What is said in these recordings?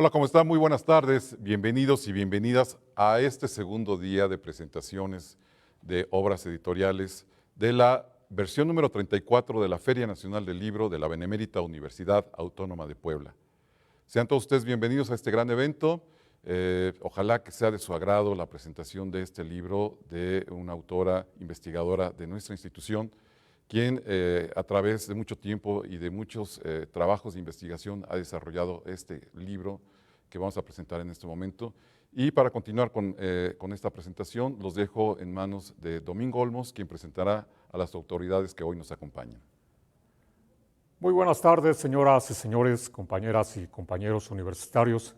Hola, ¿cómo están? Muy buenas tardes. Bienvenidos y bienvenidas a este segundo día de presentaciones de obras editoriales de la versión número 34 de la Feria Nacional del Libro de la Benemérita Universidad Autónoma de Puebla. Sean todos ustedes bienvenidos a este gran evento. Ojalá que sea de su agrado la presentación de este libro de una autora investigadora de nuestra institución, quien a través de mucho tiempo y de muchos trabajos de investigación ha desarrollado este libro que vamos a presentar en este momento. Y para continuar con esta presentación, los dejo en manos de Domingo Olmos, quien presentará a las autoridades que hoy nos acompañan. Muy buenas tardes, señoras y señores, compañeras y compañeros universitarios.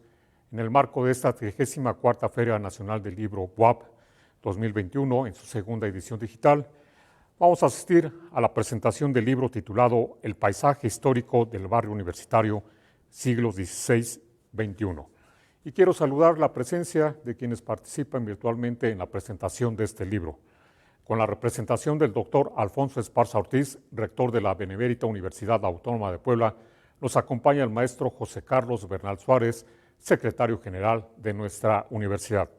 En el marco de esta 34ª Feria Nacional del Libro BUAP 2021, en su segunda edición digital, vamos a asistir a la presentación del libro titulado El paisaje histórico del barrio universitario, siglos XVI-XXI. Y quiero saludar la presencia de quienes participan virtualmente en la presentación de este libro. Con la representación del doctor Alfonso Esparza Ortiz, rector de la Benemérita Universidad Autónoma de Puebla, nos acompaña el maestro José Carlos Bernal Suárez, secretario general de nuestra universidad.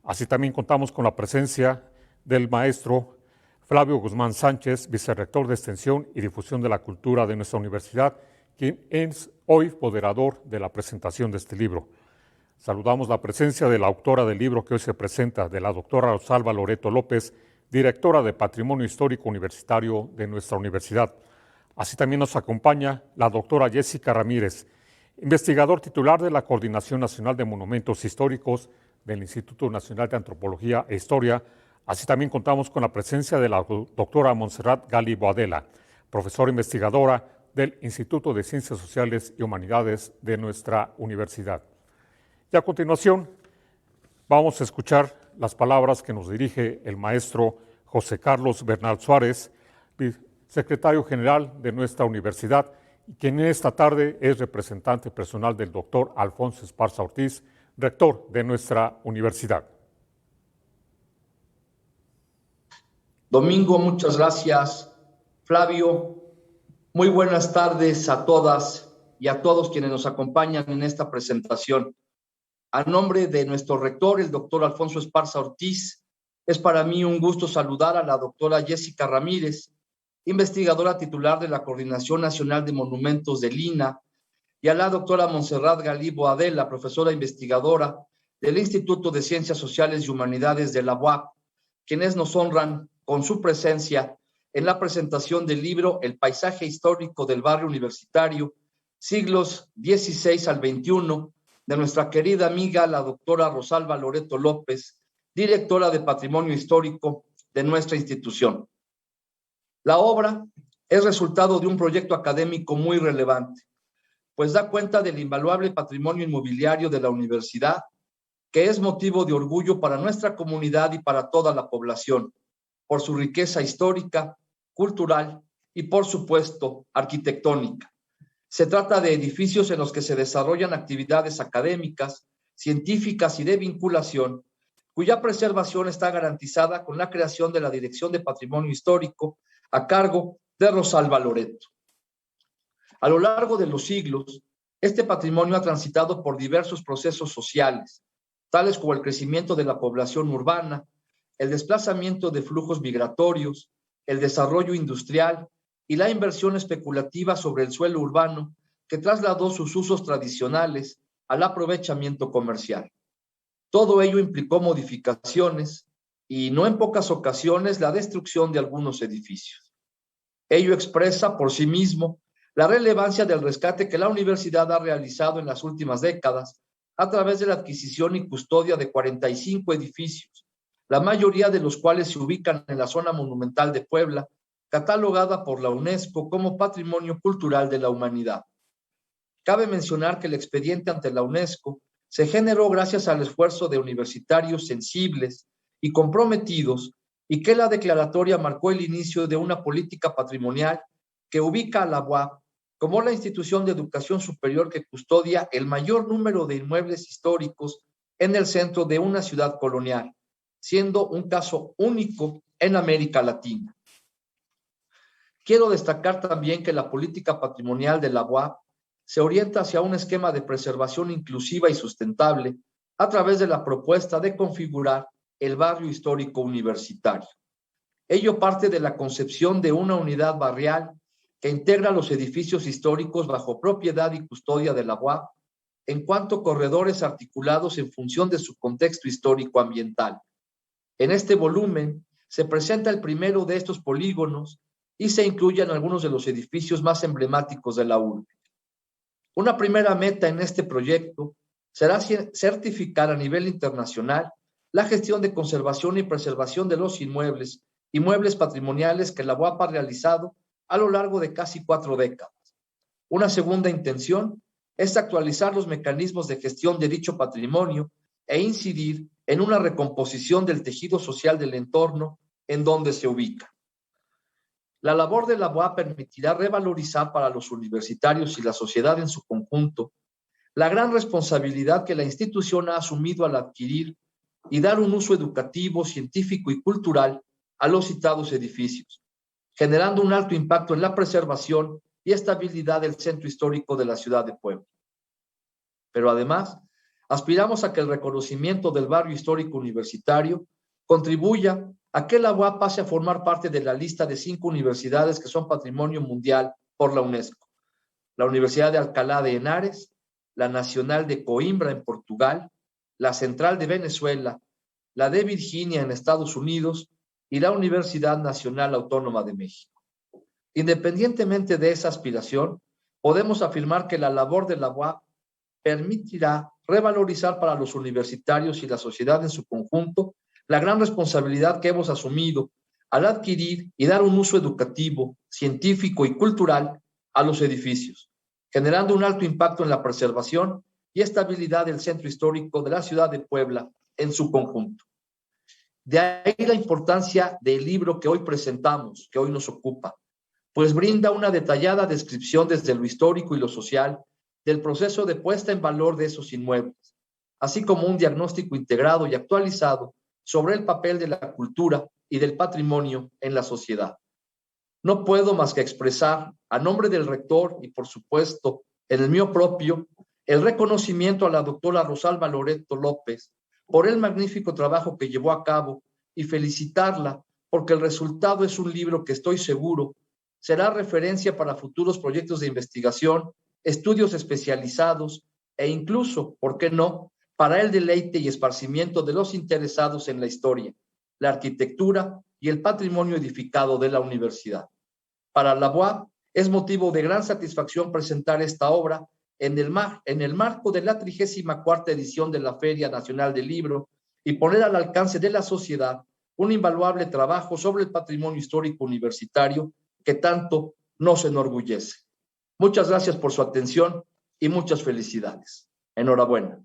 Así también contamos con la presencia del maestro Flavio Guzmán Sánchez, vicerrector de Extensión y Difusión de la Cultura de nuestra universidad, quien es hoy moderador de la presentación de este libro. Saludamos la presencia de la autora del libro que hoy se presenta, de la doctora Rosalba Loreto López, directora de Patrimonio Histórico Universitario de nuestra universidad. Así también nos acompaña la doctora Jessica Ramírez, investigador titular de la Coordinación Nacional de Monumentos Históricos del Instituto Nacional de Antropología e Historia. Así también contamos con la presencia de la doctora Montserrat Gali Boadella, profesora investigadora del Instituto de Ciencias Sociales y Humanidades de nuestra universidad. Y a continuación vamos a escuchar las palabras que nos dirige el maestro José Carlos Bernal Suárez, secretario general de nuestra universidad, y quien esta tarde es representante personal del doctor Alfonso Esparza Ortiz, rector de nuestra universidad. Domingo, muchas gracias. Flavio, muy buenas tardes a todas y a todos quienes nos acompañan en esta presentación. A nombre de nuestro rector, el doctor Alfonso Esparza Ortiz, es para mí un gusto saludar a la doctora Jessica Ramírez, investigadora titular de la Coordinación Nacional de Monumentos del INAH, y a la doctora Montserrat Gali Boadella, profesora investigadora del Instituto de Ciencias Sociales y Humanidades de la UAP, quienes nos honran con su presencia en la presentación del libro El paisaje histórico del barrio universitario, siglos XVI al XXI, de nuestra querida amiga, la doctora Rosalba Loreto López, directora de Patrimonio Histórico de nuestra institución. La obra es resultado de un proyecto académico muy relevante, pues da cuenta del invaluable patrimonio inmobiliario de la universidad, que es motivo de orgullo para nuestra comunidad y para toda la población, por su riqueza histórica, cultural y, por supuesto, arquitectónica. Se trata de edificios en los que se desarrollan actividades académicas, científicas y de vinculación, cuya preservación está garantizada con la creación de la Dirección de Patrimonio Histórico a cargo de Rosalba Loreto. A lo largo de los siglos, este patrimonio ha transitado por diversos procesos sociales, tales como el crecimiento de la población urbana, el desplazamiento de flujos migratorios, el desarrollo industrial y la inversión especulativa sobre el suelo urbano que trasladó sus usos tradicionales al aprovechamiento comercial. Todo ello implicó modificaciones y, no en pocas ocasiones, la destrucción de algunos edificios. Ello expresa por sí mismo la relevancia del rescate que la universidad ha realizado en las últimas décadas a través de la adquisición y custodia de 45 edificios, la mayoría de los cuales se ubican en la zona monumental de Puebla, catalogada por la UNESCO como Patrimonio Cultural de la Humanidad. Cabe mencionar que el expediente ante la UNESCO se generó gracias al esfuerzo de universitarios sensibles y comprometidos, y que la declaratoria marcó el inicio de una política patrimonial que ubica a la UAP como la institución de educación superior que custodia el mayor número de inmuebles históricos en el centro de una ciudad colonial, siendo un caso único en América Latina. Quiero destacar también que la política patrimonial de la UAP se orienta hacia un esquema de preservación inclusiva y sustentable a través de la propuesta de configurar el barrio histórico universitario. Ello parte de la concepción de una unidad barrial que integra los edificios históricos bajo propiedad y custodia de la UAP en cuanto a corredores articulados en función de su contexto histórico ambiental. En este volumen se presenta el primero de estos polígonos y se incluyen algunos de los edificios más emblemáticos de la urbe. Una primera meta en este proyecto será certificar a nivel internacional la gestión de conservación y preservación de los inmuebles y muebles patrimoniales que la UAP ha realizado a lo largo de casi 4 décadas. Una segunda intención es actualizar los mecanismos de gestión de dicho patrimonio e incidir en una recomposición del tejido social del entorno en donde se ubica. La labor de la UAP permitirá revalorizar para los universitarios y la sociedad en su conjunto la gran responsabilidad que la institución ha asumido al adquirir y dar un uso educativo, científico y cultural a los citados edificios, generando un alto impacto en la preservación y estabilidad del centro histórico de la ciudad de Puebla. Pero además, aspiramos a que el reconocimiento del barrio histórico universitario contribuya a que la UAP pase a formar parte de la lista de 5 universidades que son patrimonio mundial por la UNESCO: la Universidad de Alcalá de Henares, la Nacional de Coimbra en Portugal, la Central de Venezuela, la de Virginia en Estados Unidos y la Universidad Nacional Autónoma de México. Independientemente de esa aspiración, podemos afirmar que la labor de la UAP permitirá revalorizar para los universitarios y la sociedad en su conjunto la gran responsabilidad que hemos asumido al adquirir y dar un uso educativo, científico y cultural a los edificios, generando un alto impacto en la preservación y estabilidad del centro histórico de la ciudad de Puebla en su conjunto. De ahí la importancia del libro que hoy presentamos, que hoy nos ocupa, pues brinda una detallada descripción desde lo histórico y lo social del proceso de puesta en valor de esos inmuebles, así como un diagnóstico integrado y actualizado sobre el papel de la cultura y del patrimonio en la sociedad. No puedo más que expresar, a nombre del rector y por supuesto en el mío propio, el reconocimiento a la doctora Rosalba Loreto López por el magnífico trabajo que llevó a cabo y felicitarla porque el resultado es un libro que estoy seguro será referencia para futuros proyectos de investigación, estudios especializados e incluso, ¿por qué no?, para el deleite y esparcimiento de los interesados en la historia, la arquitectura y el patrimonio edificado de la universidad. Para la UAP es motivo de gran satisfacción presentar esta obra en el marco de la 34ª edición de la Feria Nacional del Libro y poner al alcance de la sociedad un invaluable trabajo sobre el patrimonio histórico universitario que tanto nos enorgullece. Muchas gracias por su atención y muchas felicidades. Enhorabuena.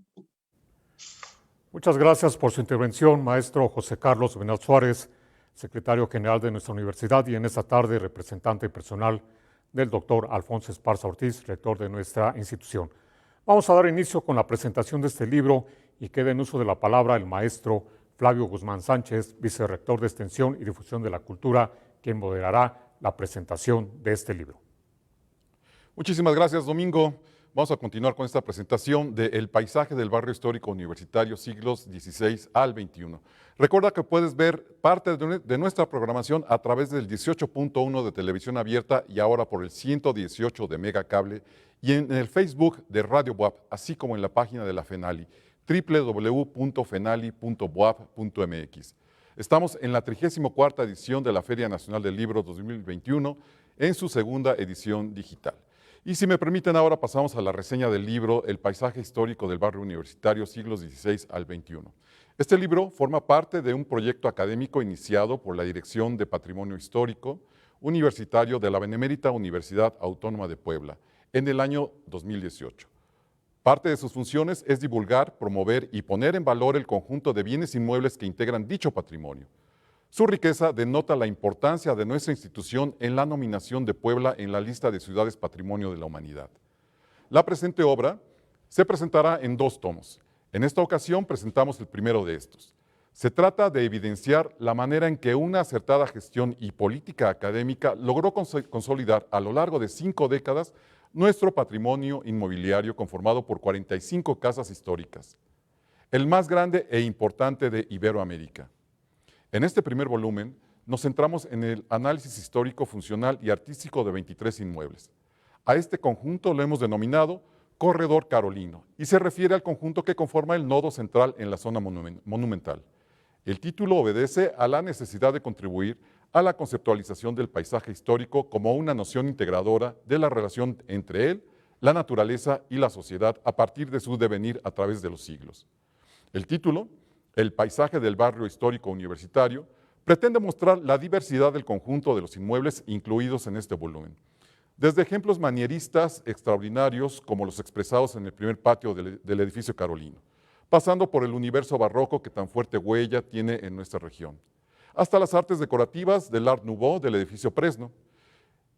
Muchas gracias por su intervención, maestro José Carlos Bernal Suárez, secretario general de nuestra universidad, y en esta tarde representante personal del doctor Alfonso Esparza Ortiz, rector de nuestra institución. Vamos a dar inicio con la presentación de este libro y queda en uso de la palabra el maestro Flavio Guzmán Sánchez, vicerrector de Extensión y Difusión de la Cultura, quien moderará la presentación de este libro. Muchísimas gracias, Domingo. Vamos a continuar con esta presentación de El paisaje del barrio histórico universitario siglos XVI al XXI. Recuerda que puedes ver parte de nuestra programación a través del 18.1 de televisión abierta y ahora por el 118 de Megacable y en el Facebook de Radio BUAP, así como en la página de la FENALI, www.fenali.boap.mx. Estamos en la 34ª edición de la Feria Nacional del Libro 2021 en su segunda edición digital. Y si me permiten, ahora pasamos a la reseña del libro El paisaje histórico del barrio universitario siglos XVI al XXI. Este libro forma parte de un proyecto académico iniciado por la Dirección de Patrimonio Histórico Universitario de la Benemérita Universidad Autónoma de Puebla en el año 2018. Parte de sus funciones es divulgar, promover y poner en valor el conjunto de bienes inmuebles que integran dicho patrimonio. Su riqueza denota la importancia de nuestra institución en la nominación de Puebla en la lista de ciudades patrimonio de la humanidad. La presente obra se presentará en 2 tomos. En esta ocasión presentamos el primero de estos. Se trata de evidenciar la manera en que una acertada gestión y política académica logró consolidar a lo largo de 5 décadas nuestro patrimonio inmobiliario conformado por 45 casas históricas, el más grande e importante de Iberoamérica. En este primer volumen nos centramos en el análisis histórico, funcional y artístico de 23 inmuebles. A este conjunto lo hemos denominado Corredor Carolino y se refiere al conjunto que conforma el nodo central en la zona monumental. El título obedece a la necesidad de contribuir a la conceptualización del paisaje histórico como una noción integradora de la relación entre él, la naturaleza y la sociedad a partir de su devenir a través de los siglos. El título, El paisaje del barrio histórico universitario, pretende mostrar la diversidad del conjunto de los inmuebles incluidos en este volumen. Desde ejemplos manieristas extraordinarios como los expresados en el primer patio del edificio carolino, pasando por el universo barroco que tan fuerte huella tiene en nuestra región, hasta las artes decorativas del Art Nouveau del edificio Fresno.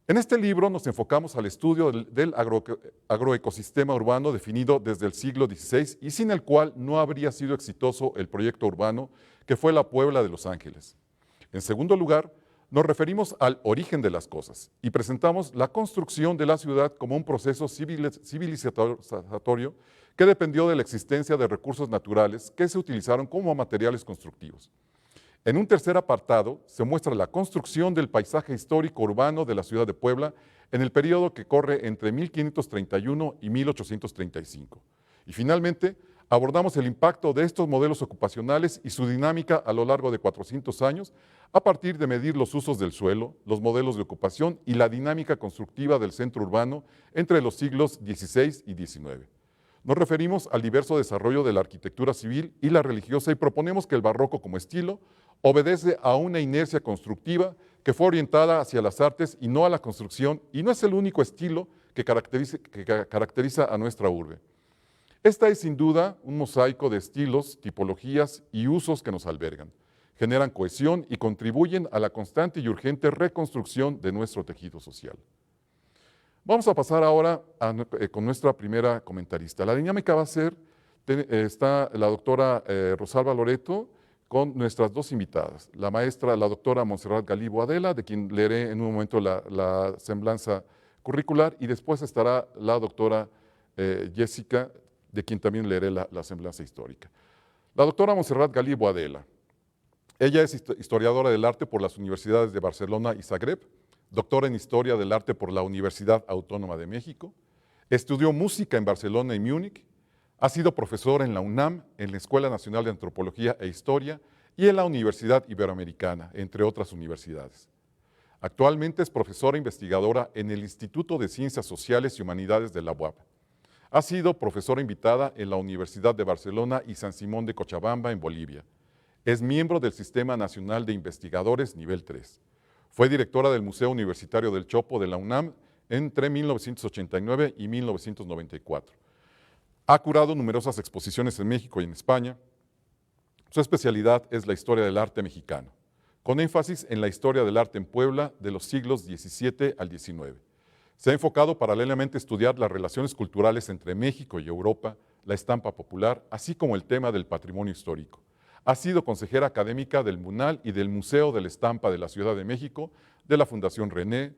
En este libro nos enfocamos al estudio del agroecosistema urbano definido desde el siglo XVI y sin el cual no habría sido exitoso el proyecto urbano que fue la Puebla de Los Ángeles. En segundo lugar, nos referimos al origen de las cosas y presentamos la construcción de la ciudad como un proceso civilizatorio que dependió de la existencia de recursos naturales que se utilizaron como materiales constructivos. En un tercer apartado se muestra la construcción del paisaje histórico urbano de la ciudad de Puebla en el periodo que corre entre 1531 y 1835. Y finalmente, abordamos el impacto de estos modelos ocupacionales y su dinámica a lo largo de 400 años a partir de medir los usos del suelo, los modelos de ocupación y la dinámica constructiva del centro urbano entre los siglos XVI y XIX. Nos referimos al diverso desarrollo de la arquitectura civil y la religiosa y proponemos que el barroco como estilo obedece a una inercia constructiva que fue orientada hacia las artes y no a la construcción, y no es el único estilo que caracteriza a nuestra urbe. Esta es sin duda un mosaico de estilos, tipologías y usos que nos albergan, generan cohesión y contribuyen a la constante y urgente reconstrucción de nuestro tejido social. Vamos a pasar ahora con nuestra primera comentarista. La dinámica va a ser, está la doctora Rosalba Loreto con nuestras dos invitadas, la maestra, la doctora Montserrat Galí Boadella, de quien leeré en un momento la semblanza curricular, y después estará la doctora Jessica, de quien también leeré la semblanza histórica. La doctora Montserrat Galí Boadella, ella es historiadora del arte por las universidades de Barcelona y Zagreb, doctora en Historia del Arte por la Universidad Autónoma de México, estudió música en Barcelona y Múnich, ha sido profesora en la UNAM, en la Escuela Nacional de Antropología e Historia y en la Universidad Iberoamericana, entre otras universidades. Actualmente es profesora investigadora en el Instituto de Ciencias Sociales y Humanidades de la UAP. Ha sido profesora invitada en la Universidad de Barcelona y San Simón de Cochabamba, en Bolivia. Es miembro del Sistema Nacional de Investigadores Nivel 3. Fue directora del Museo Universitario del Chopo de la UNAM entre 1989 y 1994. Ha curado numerosas exposiciones en México y en España. Su especialidad es la historia del arte mexicano, con énfasis en la historia del arte en Puebla de los siglos XVII al XIX. Se ha enfocado paralelamente a estudiar las relaciones culturales entre México y Europa, la estampa popular, así como el tema del patrimonio histórico. Ha sido consejera académica del MUNAL y del Museo de la Estampa de la Ciudad de México, de la Fundación René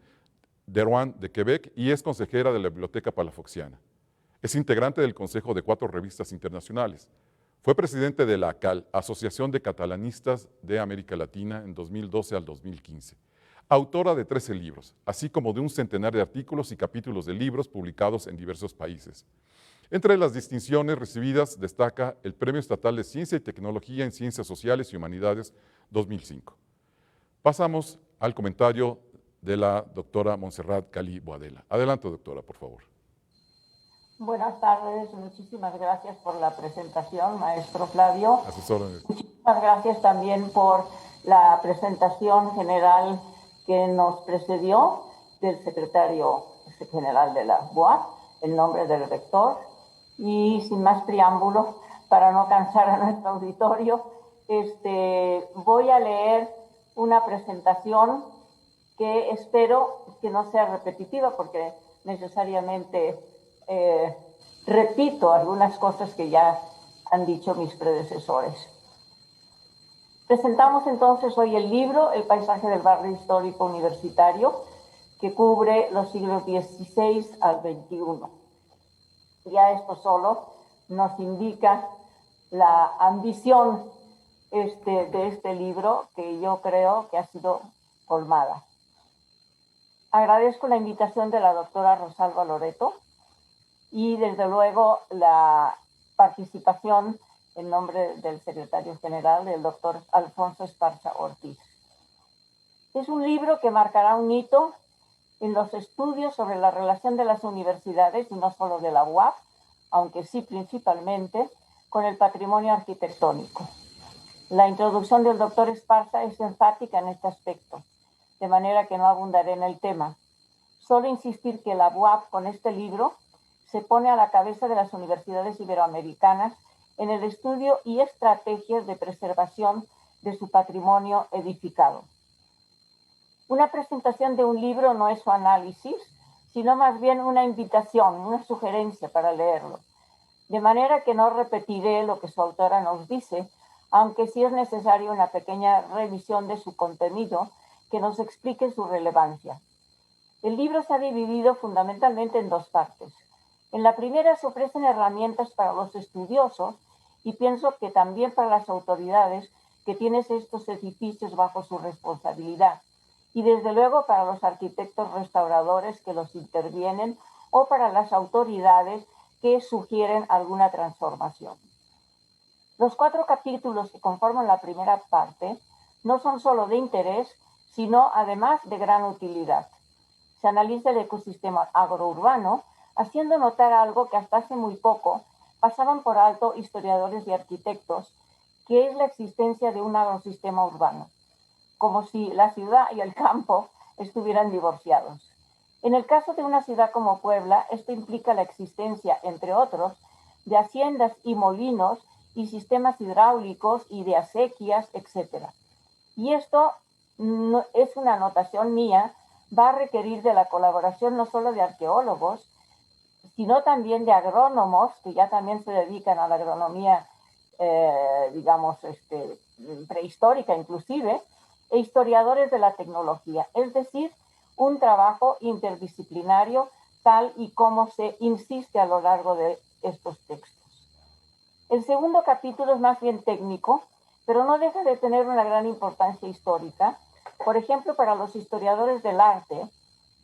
Drouin de Quebec, y es consejera de la Biblioteca Palafoxiana. Es integrante del Consejo de 4 revistas internacionales. Fue presidente de la ACAL, Asociación de Catalanistas de América Latina, en 2012 al 2015. Autora de 13 libros, así como de un centenar de artículos y capítulos de libros publicados en diversos países. Entre las distinciones recibidas destaca el Premio Estatal de Ciencia y Tecnología en Ciencias Sociales y Humanidades 2005. Pasamos al comentario de la doctora Montserrat Galí Boadella. Adelante, doctora, por favor. Buenas tardes, muchísimas gracias por la presentación, maestro Flavio. A sus órdenes. Muchísimas gracias también por la presentación general que nos precedió del secretario general de la UAP, en nombre del rector. Y sin más preámbulos, para no cansar a nuestro auditorio, voy a leer una presentación que espero que no sea repetitiva, porque necesariamente repito algunas cosas que ya han dicho mis predecesores. Presentamos entonces hoy el libro El paisaje del barrio histórico universitario, que cubre los siglos XVI al XXI. Ya esto solo nos indica la ambición de este libro, que yo creo que ha sido colmada. Agradezco la invitación de la doctora Rosalba Loreto y desde luego la participación en nombre del secretario general, del doctor Alfonso Esparza Ortiz. Es un libro que marcará un hito en los estudios sobre la relación de las universidades, y no solo de la UAP, aunque sí principalmente, con el patrimonio arquitectónico. La introducción del doctor Esparza es enfática en este aspecto, de manera que no abundaré en el tema. Solo insistir que la UAP con este libro se pone a la cabeza de las universidades iberoamericanas en el estudio y estrategias de preservación de su patrimonio edificado. Una presentación de un libro no es su análisis, sino más bien una invitación, una sugerencia para leerlo. De manera que no repetiré lo que su autora nos dice, aunque sí es necesaria una pequeña revisión de su contenido que nos explique su relevancia. El libro se ha dividido fundamentalmente en dos partes. En la primera se ofrecen herramientas para los estudiosos y pienso que también para las autoridades que tienen estos edificios bajo su responsabilidad, y desde luego para los arquitectos restauradores que los intervienen o para las autoridades que sugieren alguna transformación. Los 4 capítulos que conforman la primera parte no son solo de interés, sino además de gran utilidad. Se analiza el ecosistema agrourbano, haciendo notar algo que hasta hace muy poco pasaban por alto historiadores y arquitectos, que es la existencia de un agrosistema urbano, como si la ciudad y el campo estuvieran divorciados. En el caso de una ciudad como Puebla, esto implica la existencia, entre otros, de haciendas y molinos y sistemas hidráulicos y de acequias, etc. Y esto no, es una anotación mía, va a requerir de la colaboración no solo de arqueólogos, sino también de agrónomos, que ya también se dedican a la agronomía, prehistórica inclusive, e historiadores de la tecnología, es decir, un trabajo interdisciplinario tal y como se insiste a lo largo de estos textos. El segundo capítulo es más bien técnico, pero no deja de tener una gran importancia histórica, por ejemplo, para los historiadores del arte,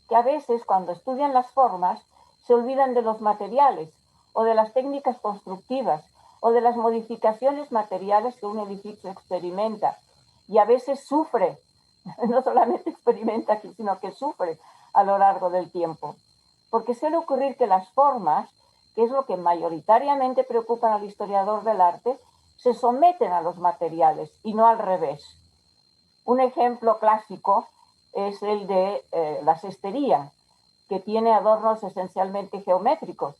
que a veces cuando estudian las formas se olvidan de los materiales o de las técnicas constructivas o de las modificaciones materiales que un edificio experimenta, y a veces sufre, no solamente experimenta, sino que sufre a lo largo del tiempo. Porque suele ocurrir que las formas, que es lo que mayoritariamente preocupa al historiador del arte, se someten a los materiales y no al revés. Un ejemplo clásico es el de la cestería, que tiene adornos esencialmente geométricos.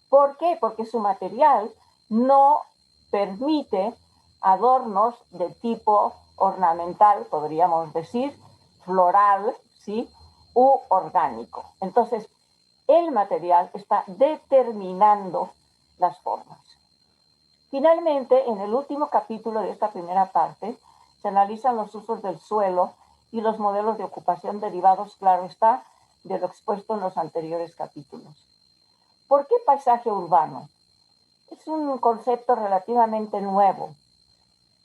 ¿Por qué? Porque su material no permite adornos de tipo ornamental, podríamos decir, floral, ¿sí? U orgánico. Entonces, el material está determinando las formas. Finalmente, en el último capítulo de esta primera parte, se analizan los usos del suelo y los modelos de ocupación derivados, claro está, de lo expuesto en los anteriores capítulos. ¿Por qué paisaje urbano? Es un concepto relativamente nuevo.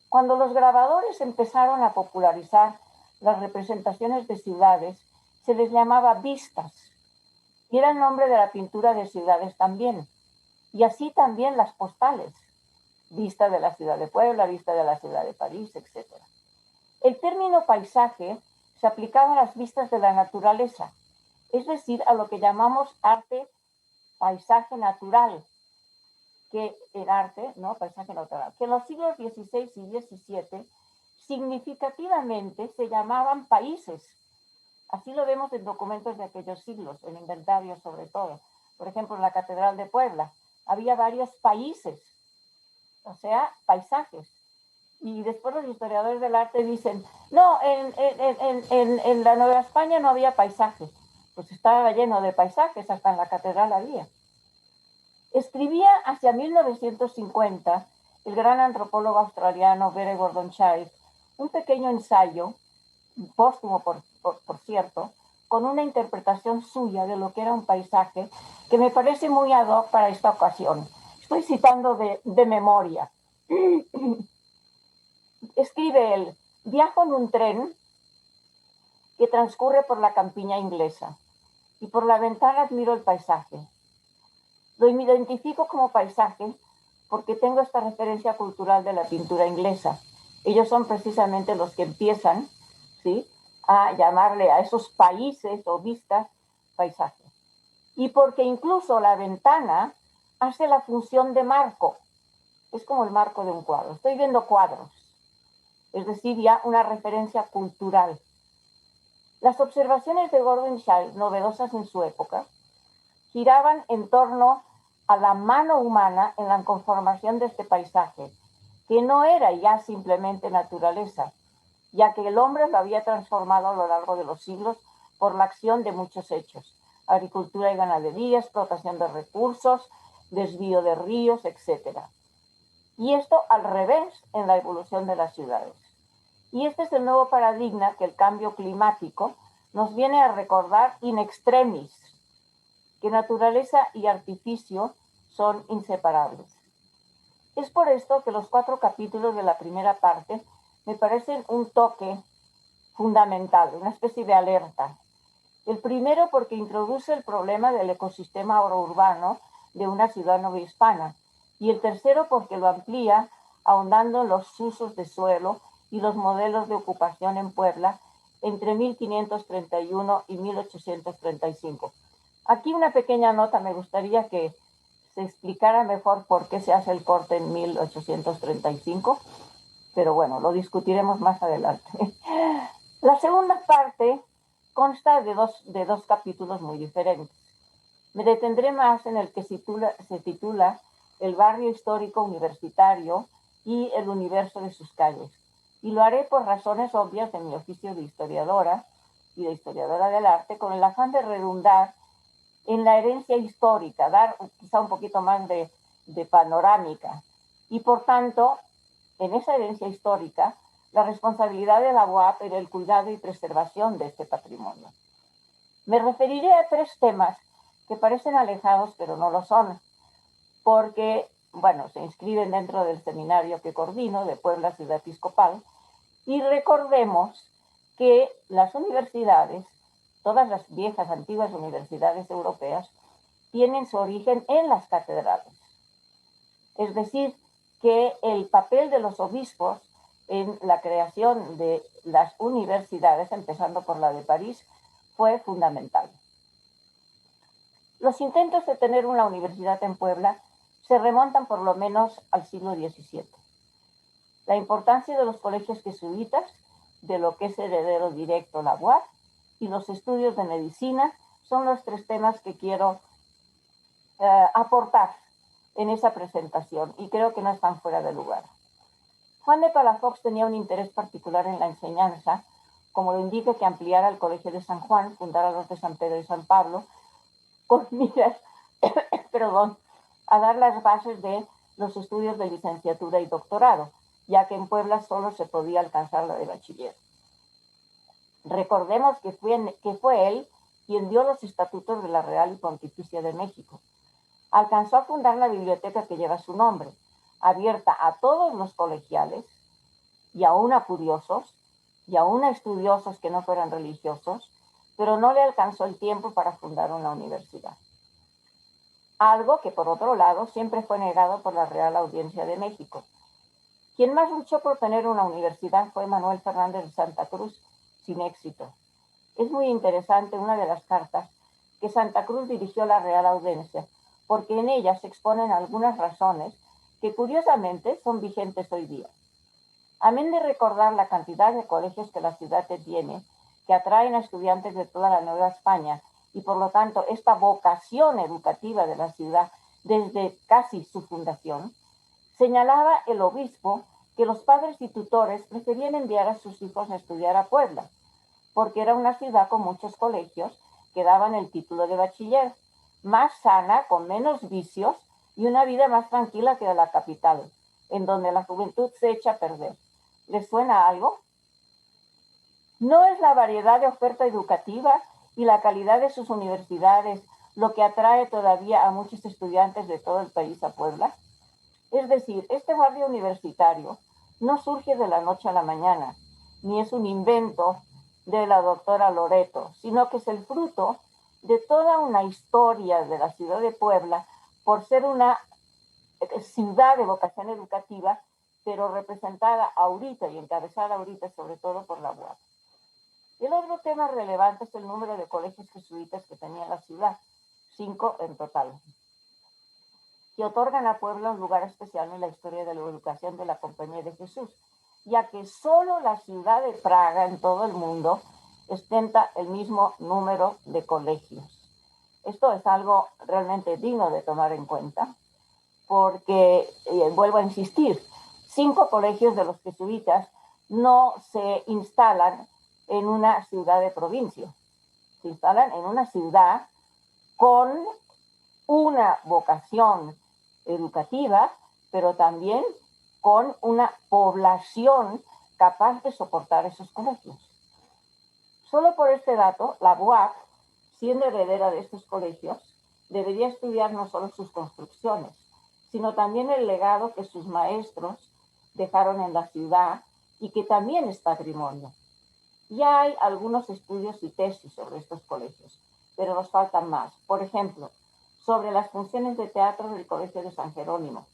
Cuando los grabadores empezaron a popularizar las representaciones de ciudades, se les llamaba vistas, y era el nombre de la pintura de ciudades también, y así también las postales, vista de la ciudad de Puebla, vista de la ciudad de París, etc. El término paisaje se aplicaba a las vistas de la naturaleza, es decir, a lo que llamamos arte paisaje natural, que el arte, ¿no? Paisaje natural, que en los siglos XVI y XVII significativamente se llamaban países. Así lo vemos en documentos de aquellos siglos, en inventarios sobre todo. Por ejemplo, en la Catedral de Puebla había varios países, o sea, paisajes. Y después los historiadores del arte dicen, no, en la Nueva España no había paisajes. Pues estaba lleno de paisajes, hasta en la catedral había. Escribía hacia 1950 el gran antropólogo australiano Barry Gordon Childe un pequeño ensayo, póstumo por cierto, con una interpretación suya de lo que era un paisaje que me parece muy ad hoc para esta ocasión. Estoy citando de memoria. Escribe él: viajo en un tren que transcurre por la campiña inglesa y por la ventana admiro el paisaje. Lo identifico como paisaje porque tengo esta referencia cultural de la pintura inglesa. Ellos son precisamente los que empiezan, ¿sí?, a llamarle a esos países o vistas paisaje. Y porque incluso la ventana hace la función de marco. Es como el marco de un cuadro. Estoy viendo cuadros. Es decir, ya una referencia cultural. Las observaciones de Gordon Child, novedosas en su época, giraban en torno a la mano humana en la conformación de este paisaje, que no era ya simplemente naturaleza, ya que el hombre lo había transformado a lo largo de los siglos por la acción de muchos hechos: agricultura y ganadería, explotación de recursos, desvío de ríos, etc. Y esto al revés en la evolución de las ciudades. Y este es el nuevo paradigma que el cambio climático nos viene a recordar in extremis, que naturaleza y artificio son inseparables. Es por esto que los 4 capítulos de la primera parte me parecen un toque fundamental, una especie de alerta. El primero porque introduce el problema del ecosistema urbano de una ciudad novohispana, y el tercero porque lo amplía ahondando en los usos de suelo y los modelos de ocupación en Puebla entre 1531 y 1835. Aquí una pequeña nota: me gustaría que se explicara mejor por qué se hace el corte en 1835, pero bueno, lo discutiremos más adelante. La segunda parte consta de dos capítulos muy diferentes. Me detendré más en el que se titula El barrio histórico universitario y el universo de sus calles, y lo haré por razones obvias de mi oficio de historiadora y de historiadora del arte, con el afán de redundar en la herencia histórica, dar quizá un poquito más de panorámica, y por tanto, en esa herencia histórica, la responsabilidad de la UAP en el cuidado y preservación de este patrimonio. Me referiré a 3 temas que parecen alejados, pero no lo son, porque, bueno, se inscriben dentro del seminario que coordino de Puebla Ciudad Episcopal, y recordemos que las universidades, todas las viejas, antiguas universidades europeas, tienen su origen en las catedrales. Es decir, que el papel de los obispos en la creación de las universidades, empezando por la de París, fue fundamental. Los intentos de tener una universidad en Puebla se remontan por lo menos al siglo XVII. La importancia de los colegios jesuitas, de lo que es heredero directo la UAP, y los estudios de medicina son los 3 temas que quiero aportar en esa presentación, y creo que no están fuera de lugar. Juan de Palafox tenía un interés particular en la enseñanza, como lo indica que ampliara el Colegio de San Juan, fundara los de San Pedro y San Pablo, con miras a dar las bases de los estudios de licenciatura y doctorado, ya que en Puebla solo se podía alcanzar la de bachiller. Recordemos que fue él quien dio los estatutos de la Real y Pontificia de México. Alcanzó a fundar la biblioteca que lleva su nombre, abierta a todos los colegiales, y aún a curiosos, y aún a estudiosos que no fueran religiosos, pero no le alcanzó el tiempo para fundar una universidad. Algo que, por otro lado, siempre fue negado por la Real Audiencia de México. Quien más luchó por tener una universidad fue Manuel Fernández de Santa Cruz, sin éxito. Es muy interesante una de las cartas que Santa Cruz dirigió a la Real Audiencia, porque en ella se exponen algunas razones que curiosamente son vigentes hoy día. Amén de recordar la cantidad de colegios que la ciudad tiene, que atraen a estudiantes de toda la Nueva España, y por lo tanto esta vocación educativa de la ciudad desde casi su fundación, señalaba el obispo que los padres y tutores preferían enviar a sus hijos a estudiar a Puebla, porque era una ciudad con muchos colegios que daban el título de bachiller, más sana, con menos vicios y una vida más tranquila que la capital, en donde la juventud se echa a perder. ¿Les suena algo? No es la variedad de oferta educativa y la calidad de sus universidades lo que atrae todavía a muchos estudiantes de todo el país a Puebla? Es decir, este barrio universitario no surge de la noche a la mañana, ni es un invento de la doctora Loreto, sino que es el fruto de toda una historia de la ciudad de Puebla por ser una ciudad de vocación educativa, pero representada ahorita y encabezada ahorita sobre todo por la UAP. El otro tema relevante es el número de colegios jesuitas que tenía la ciudad, 5 en total, que otorgan a Puebla un lugar especial en la historia de la educación de la Compañía de Jesús, ya que solo la ciudad de Praga en todo el mundo ostenta el mismo número de colegios. Esto es algo realmente digno de tomar en cuenta, porque, vuelvo a insistir, 5 colegios de los jesuitas no se instalan en una ciudad de provincia, se instalan en una ciudad con una vocación educativa, pero también con una población capaz de soportar esos colegios. Solo por este dato, la UAP, siendo heredera de estos colegios, debería estudiar no solo sus construcciones, sino también el legado que sus maestros dejaron en la ciudad y que también es patrimonio. Ya hay algunos estudios y tesis sobre estos colegios, pero nos faltan más. Por ejemplo, sobre las funciones de teatro del Colegio de San Jerónimo,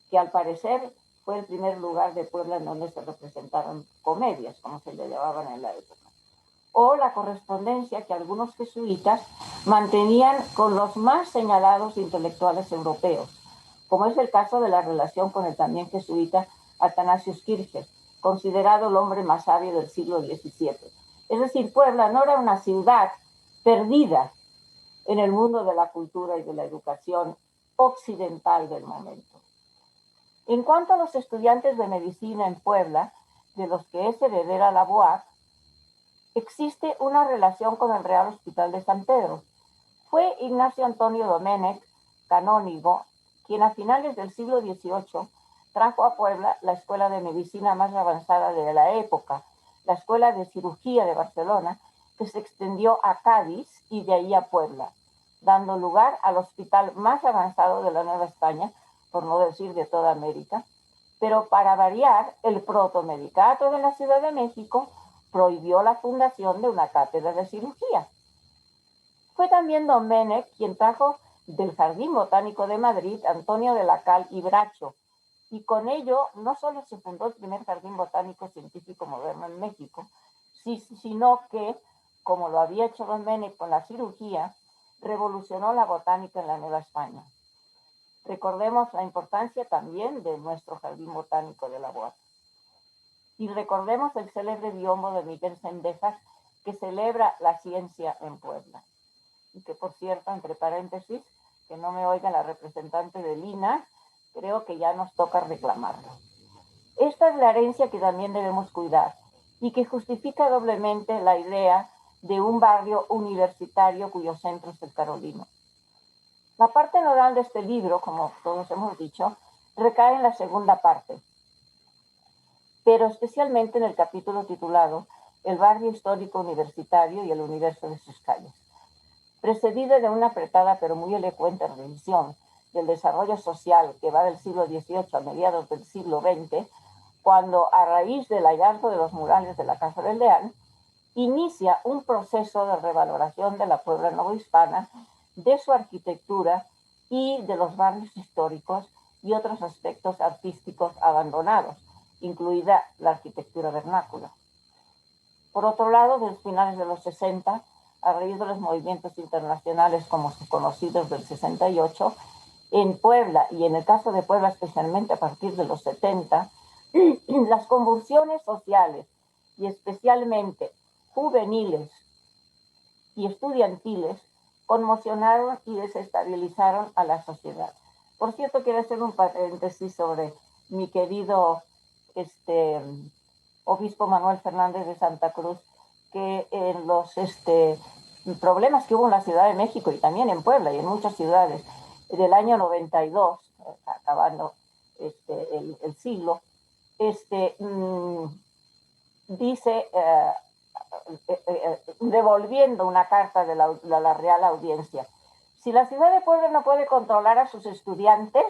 que al parecer fue el primer lugar de Puebla en donde se representaron comedias, como se le llamaban en la época. O la correspondencia que algunos jesuitas mantenían con los más señalados intelectuales europeos, como es el caso de la relación con el también jesuita Athanasius Kircher, considerado el hombre más sabio del siglo XVII. Es decir, Puebla no era una ciudad perdida en el mundo de la cultura y de la educación occidental del momento. En cuanto a los estudiantes de medicina en Puebla, de los que es heredera la UAP, existe una relación con el Real Hospital de San Pedro. Fue Ignacio Antonio Domènech, canónigo, quien a finales del siglo XVIII trajo a Puebla la escuela de medicina más avanzada de la época, la Escuela de Cirugía de Barcelona, que se extendió a Cádiz y de ahí a Puebla, dando lugar al hospital más avanzado de la Nueva España, por no decir de toda América. Pero para variar, el protomedicato de la Ciudad de México prohibió la fundación de una cátedra de cirugía. Fue también Domènech quien trajo del Jardín Botánico de Madrid Antonio de la Cal y Bracho, y con ello no solo se fundó el primer jardín botánico científico moderno en México, sino que, como lo había hecho Domènech con la cirugía, revolucionó la botánica en la Nueva España. Recordemos la importancia también de nuestro jardín botánico de la UAP. Y recordemos el célebre biombo de Miguel Zendejas, que celebra la ciencia en Puebla. Y que, por cierto, entre paréntesis, que no me oiga la representante de Lina, creo que ya nos toca reclamarlo. Esta es la herencia que también debemos cuidar y que justifica doblemente la idea de un barrio universitario cuyo centro es el Carolino. La parte nodal de este libro, como todos hemos dicho, recae en la segunda parte, pero especialmente en el capítulo titulado El barrio histórico universitario y el universo de sus calles, precedido de una apretada pero muy elocuente revisión del desarrollo social que va del siglo XVIII a mediados del siglo XX, cuando, a raíz del hallazgo de los murales de la Casa del Deán, inicia un proceso de revaloración de la Puebla novohispana, de su arquitectura y de los barrios históricos y otros aspectos artísticos abandonados, incluida la arquitectura vernácula. Por otro lado, desde finales de los 60, a raíz de los movimientos internacionales como conocidos del 68, en Puebla, y en el caso de Puebla especialmente a partir de los 70, las convulsiones sociales y especialmente juveniles y estudiantiles conmocionaron y desestabilizaron a la sociedad. Por cierto, quiero hacer un paréntesis sobre mi querido obispo Manuel Fernández de Santa Cruz, que en los problemas que hubo en la Ciudad de México y también en Puebla y en muchas ciudades del año 92, acabando el siglo, dice devolviendo una carta de la Real Audiencia. Si la ciudad de Puebla no puede controlar a sus estudiantes,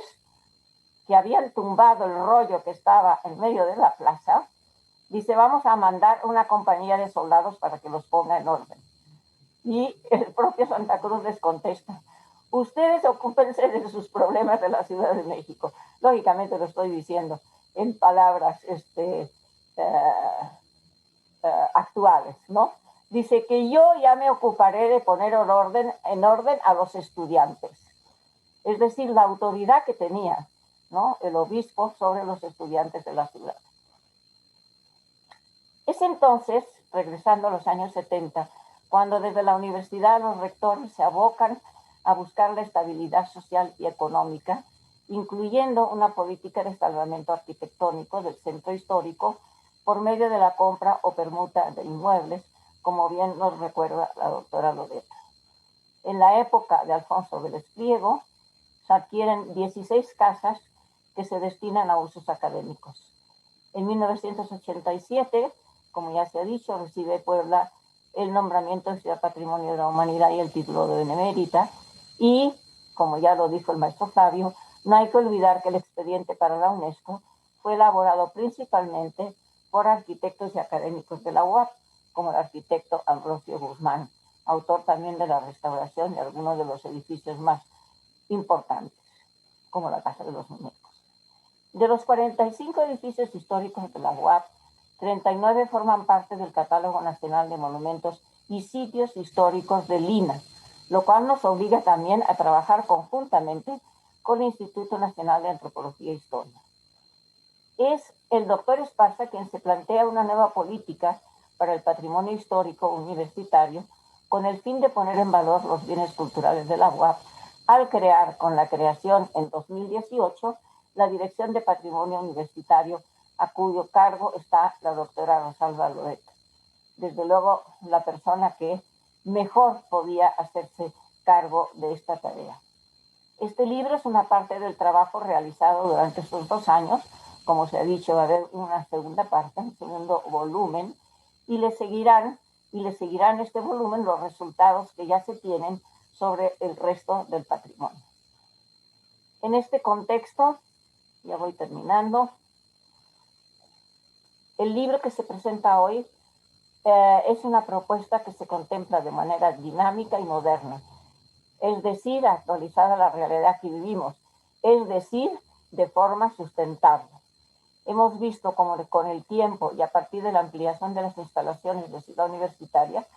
que habían tumbado el rollo que estaba en medio de la plaza, dice, vamos a mandar una compañía de soldados para que los ponga en orden. Y el propio Santa Cruz les contesta, ustedes ocúpense de sus problemas de la Ciudad de México. Lógicamente lo estoy diciendo en palabras actuales, ¿no? Dice que yo ya me ocuparé de poner en orden a los estudiantes. Es decir, la autoridad que tenía, ¿no?, el obispo sobre los estudiantes de la ciudad. Es entonces, regresando a los años 70, cuando desde la universidad los rectores se abocan a buscar la estabilidad social y económica, incluyendo una política de salvamento arquitectónico del centro histórico por medio de la compra o permuta de inmuebles, como bien nos recuerda la doctora Loreta. En la época de Alfonso Vélez Pliego, se adquieren 16 casas que se destinan a usos académicos. En 1987, como ya se ha dicho, recibe Puebla el nombramiento de Ciudad Patrimonio de la Humanidad y el título de benemérita. Y, como ya lo dijo el maestro Flavio, no hay que olvidar que el expediente para la UNESCO fue elaborado principalmente por arquitectos y académicos de la UAP, como el arquitecto Ambrosio Guzmán, autor también de la restauración de algunos de los edificios más importantes, como la Casa de los Muñecos. De los 45 edificios históricos de la UAP, 39 forman parte del Catálogo Nacional de Monumentos y Sitios Históricos de Lina, lo cual nos obliga también a trabajar conjuntamente con el Instituto Nacional de Antropología e Historia. Es el doctor Esparza quien se plantea una nueva política para el patrimonio histórico universitario con el fin de poner en valor los bienes culturales de la UAP, al crear, con la creación en 2018, la Dirección de Patrimonio Universitario, a cuyo cargo está la doctora Rosalba Loreta. Desde luego, la persona que mejor podía hacerse cargo de esta tarea. Este libro es una parte del trabajo realizado durante estos 2 años. Como se ha dicho, va a haber una segunda parte, un segundo volumen, y le seguirán este volumen los resultados que ya se tienen sobre el resto del patrimonio. En este contexto, ya voy terminando, el libro que se presenta hoy es una propuesta que se contempla de manera dinámica y moderna, es decir, actualizada a la realidad que vivimos, es decir, de forma sustentable. Hemos visto cómo con el tiempo y a partir de la ampliación de las instalaciones de Ciudad Universitaria,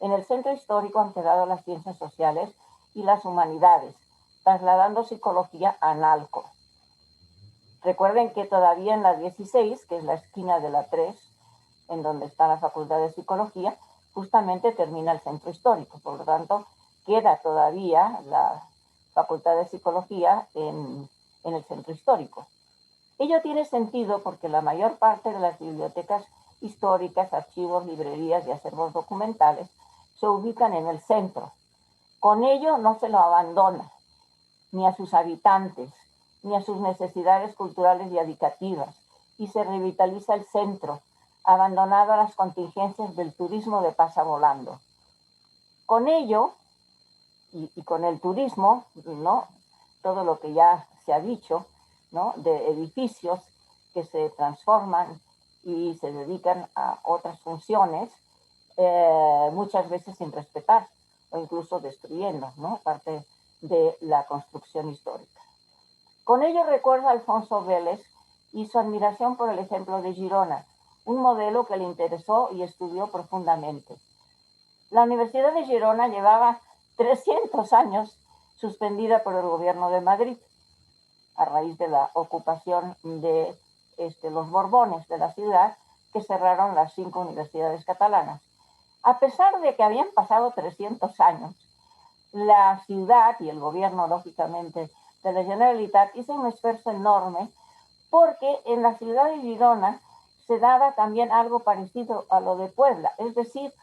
en el centro histórico han quedado las ciencias sociales y las humanidades, trasladando psicología a Analco. Recuerden que todavía en la 16, que es la esquina de la 3, en donde está la Facultad de Psicología, justamente termina el centro histórico. Por lo tanto, queda todavía la Facultad de Psicología en el centro histórico. Ello tiene sentido porque la mayor parte de las bibliotecas históricas, archivos, librerías y acervos documentales se ubican en el centro. Con ello no se lo abandona ni a sus habitantes, ni a sus necesidades culturales y educativas, y se revitaliza el centro, abandonado a las contingencias del turismo de pasa volando. Con ello, y con el turismo, ¿no?, todo lo que ya se ha dicho, ¿no?, de edificios que se transforman y se dedican a otras funciones, muchas veces sin respetar o incluso destruyendo, ¿no?, parte de la construcción histórica. Con ello recuerda Alfonso Vélez y su admiración por el ejemplo de Girona, un modelo que le interesó y estudió profundamente. La Universidad de Girona llevaba 300 años suspendida por el gobierno de Madrid a raíz de la ocupación de los Borbones de la ciudad, que cerraron las 5 universidades catalanas. A pesar de que habían pasado 300 años, la ciudad y el gobierno, lógicamente, de la Generalitat hizo un esfuerzo enorme porque en la ciudad de Girona se daba también algo parecido a lo de Puebla, es decir,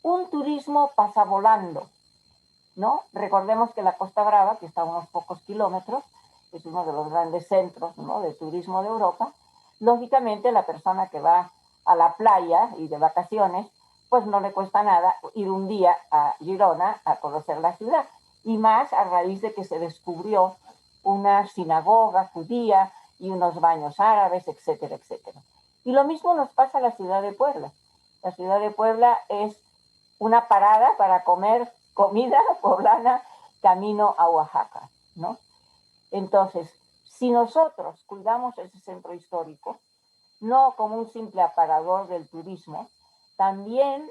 un turismo pasavolando, ¿no? Recordemos que la Costa Brava, que está a unos pocos kilómetros, es uno de los grandes centros, ¿no?, de turismo de Europa. Lógicamente, la persona que va a la playa y de vacaciones, pues no le cuesta nada ir un día a Girona a conocer la ciudad. Y más a raíz de que se descubrió una sinagoga judía y unos baños árabes, etcétera, etcétera. Y lo mismo nos pasa a la ciudad de Puebla. La ciudad de Puebla es una parada para comer comida poblana camino a Oaxaca, ¿no? Entonces, si nosotros cuidamos ese centro histórico, no como un simple aparador del turismo, también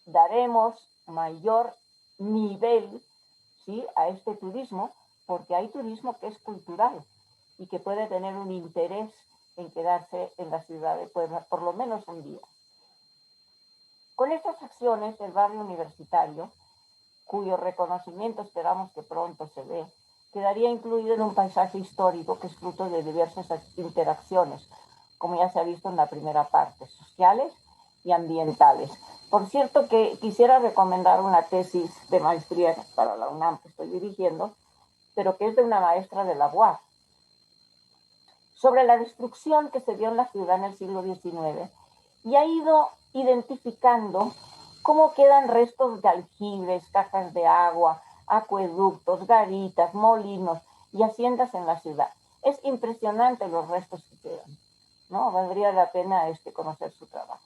daremos mayor nivel, ¿sí?, a este turismo, porque hay turismo que es cultural y que puede tener un interés en quedarse en la ciudad de Puebla por lo menos un día. Con estas acciones, el barrio universitario, cuyo reconocimiento esperamos que pronto se dé, quedaría incluido en un paisaje histórico que es fruto de diversas interacciones, como ya se ha visto en la primera parte, sociales y ambientales. Por cierto, que quisiera recomendar una tesis de maestría para la UNAM que estoy dirigiendo, pero que es de una maestra de la UAP, sobre la destrucción que se dio en la ciudad en el siglo XIX, y ha ido identificando cómo quedan restos de aljibes, cajas de agua, acueductos, garitas, molinos y haciendas en la ciudad. Es impresionante los restos que quedan, ¿no? Valdría la pena conocer su trabajo.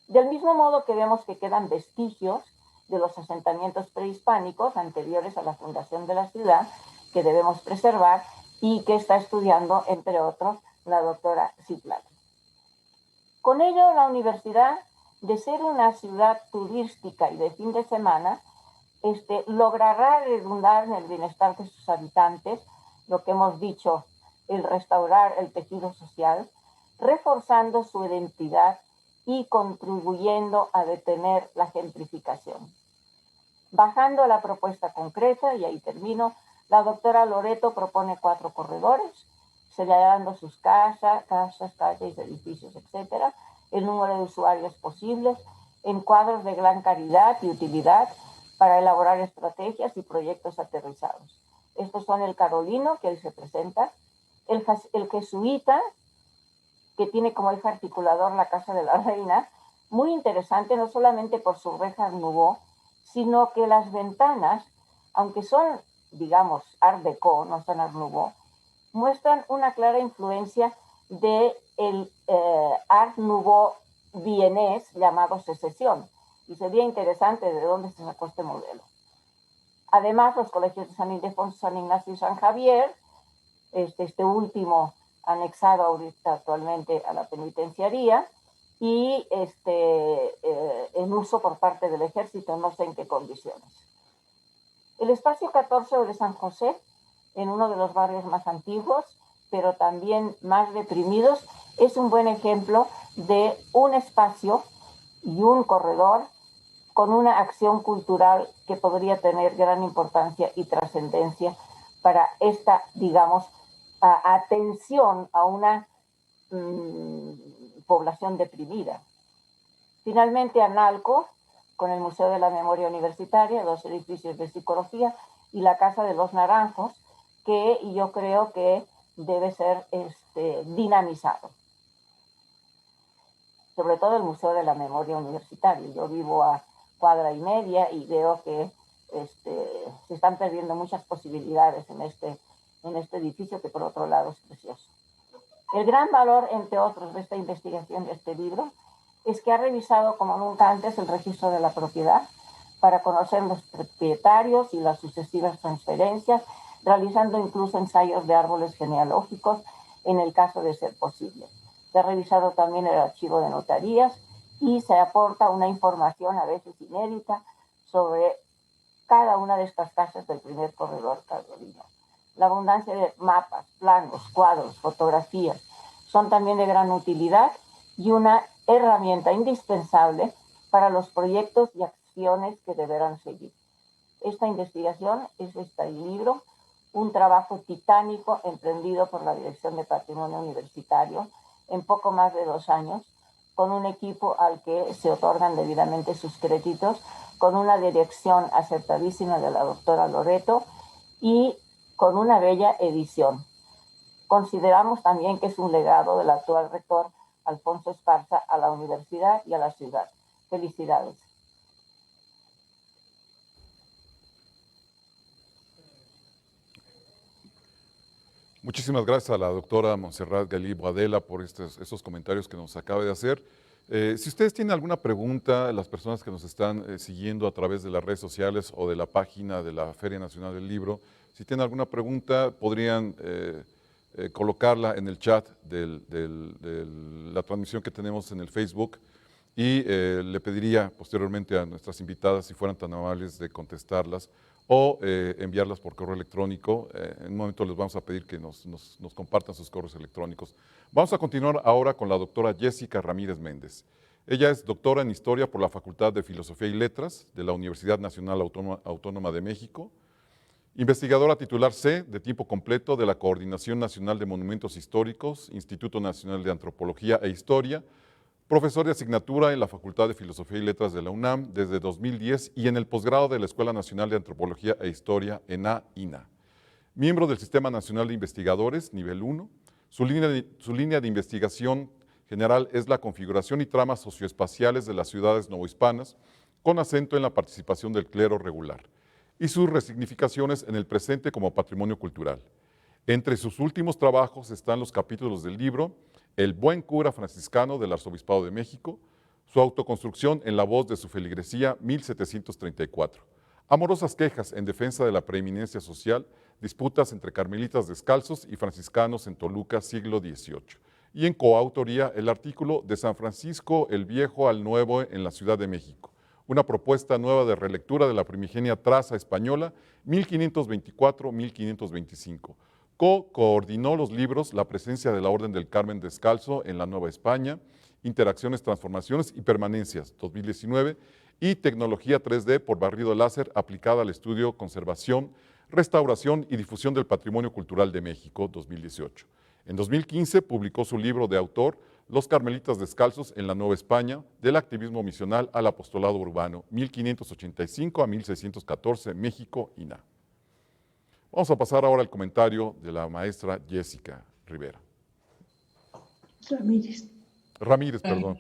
Del mismo modo que vemos que quedan vestigios de los asentamientos prehispánicos anteriores a la fundación de la ciudad, que debemos preservar y que está estudiando, entre otros, la doctora Zitlali. Con ello, la universidad, de ser una ciudad turística y de fin de semana, logrará redundar en el bienestar de sus habitantes, lo que hemos dicho, el restaurar el tejido social, reforzando su identidad y contribuyendo a detener la gentrificación. Bajando a la propuesta concreta, y ahí termino, la doctora Loreto propone 4 corredores, señalando sus casas, calles, edificios, etcétera, el número de usuarios posibles, en cuadros de gran calidad y utilidad para elaborar estrategias y proyectos aterrizados. Estos son el Carolino, que hoy se presenta, el Jesuita, que tiene como eje articulador la Casa de la Reina, muy interesante no solamente por su reja Nouveau, sino que las ventanas, aunque son, digamos, Art Deco, no son Art Nouveau, muestran una clara influencia del Art Nouveau vienés llamado Secesión, y sería interesante de dónde se sacó este modelo. Además, los colegios de San Ildefonso, San Ignacio y San Javier, este último anexado ahorita actualmente a la penitenciaría, y en uso por parte del ejército, no sé en qué condiciones. El espacio 14 de San José, en uno de los barrios más antiguos, pero también más deprimidos, es un buen ejemplo de un espacio y un corredor con una acción cultural que podría tener gran importancia y trascendencia para esta, digamos, atención a una población deprimida. Finalmente, Analco, con el Museo de la Memoria Universitaria, 2 edificios de psicología y la Casa de los Naranjos, que yo creo que debe ser dinamizado. Sobre todo el Museo de la Memoria Universitaria. Yo vivo a cuadra y media y veo que se están perdiendo muchas posibilidades en este edificio, que por otro lado es precioso. El gran valor, entre otros, de esta investigación, de este libro, es que ha revisado como nunca antes el registro de la propiedad para conocer los propietarios y las sucesivas transferencias, realizando incluso ensayos de árboles genealógicos en el caso de ser posible. Se ha revisado también el archivo de notarías y se aporta una información a veces inédita sobre cada una de estas casas del primer corredor carolino. La abundancia de mapas, planos, cuadros, fotografías son también de gran utilidad y una herramienta indispensable para los proyectos y acciones que deberán seguir. Esta investigación es este libro, un trabajo titánico emprendido por la Dirección de Patrimonio Universitario en poco más de 2 años, con un equipo al que se otorgan debidamente sus créditos, con una dirección acertadísima de la doctora Loreto y con una bella edición. Consideramos también que es un legado del actual rector Alfonso Esparza a la universidad y a la ciudad. Felicidades. Muchísimas gracias a la doctora Montserrat Galí Boadella por estos comentarios que nos acaba de hacer. Si ustedes tienen alguna pregunta, las personas que nos están siguiendo a través de las redes sociales o de la página de la Feria Nacional del Libro, si tienen alguna pregunta, podrían colocarla en el chat de la transmisión que tenemos en el Facebook y le pediría posteriormente a nuestras invitadas si fueran tan amables de contestarlas o enviarlas por correo electrónico. En un momento les vamos a pedir que nos compartan sus correos electrónicos. Vamos a continuar ahora con la doctora Jessica Ramírez Méndez. Ella es doctora en Historia por la Facultad de Filosofía y Letras de la Universidad Nacional Autónoma de México, investigadora titular C de tiempo completo de la Coordinación Nacional de Monumentos Históricos, Instituto Nacional de Antropología e Historia, profesor de asignatura en la Facultad de Filosofía y Letras de la UNAM desde 2010 y en el posgrado de la Escuela Nacional de Antropología e Historia, ENA-INA. Miembro del Sistema Nacional de Investigadores, nivel 1. Su línea de investigación general es la configuración y tramas socioespaciales de las ciudades novohispanas, con acento en la participación del clero regular, y sus resignificaciones en el presente como patrimonio cultural. Entre sus últimos trabajos están los capítulos del libro El buen cura franciscano del Arzobispado de México, su autoconstrucción en la voz de su feligresía 1734, amorosas quejas en defensa de la preeminencia social, disputas entre carmelitas descalzos y franciscanos en Toluca, siglo XVIII, y en coautoría el artículo De San Francisco el Viejo al Nuevo en la Ciudad de México, una propuesta nueva de relectura de la primigenia traza española 1524-1525. Coordinó los libros La presencia de la Orden del Carmen Descalzo en la Nueva España, Interacciones, Transformaciones y Permanencias, 2019, y Tecnología 3D por barrido láser aplicada al estudio, conservación, restauración y difusión del patrimonio cultural de México, 2018. En 2015 publicó su libro de autor, Los Carmelitas Descalzos en la Nueva España, del activismo misional al apostolado urbano, 1585 a 1614, México, INA. Vamos a pasar ahora al comentario de la maestra Jessica Rivera. Ramírez, perdón.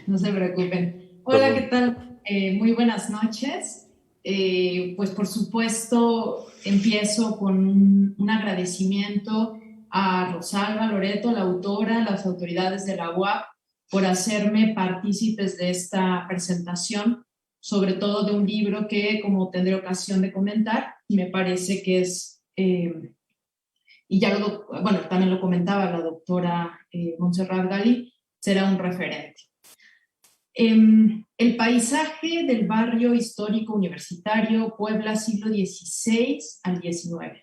No se preocupen. Hola, ¿qué tal? Muy buenas noches. Pues por supuesto empiezo con un agradecimiento a Rosalba Loreto, la autora, las autoridades de la UAP, por hacerme partícipes de esta presentación, sobre todo de un libro que, como tendré ocasión de comentar, me parece que es, y ya también lo comentaba la doctora Montserrat Galí, será un referente. El paisaje del barrio histórico universitario Puebla, siglo XVI al XIX.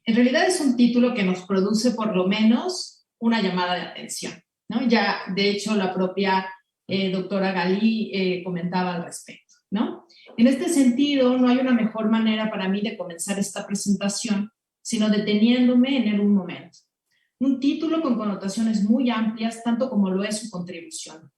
En realidad es un título que nos produce por lo menos una llamada de atención, ¿no? Ya, de hecho, la propia doctora Galí comentaba al respecto, ¿no? En este sentido, no hay una mejor manera para mí de comenzar esta presentación, sino deteniéndome en él un momento. Un título con connotaciones muy amplias, tanto como lo es su contribución.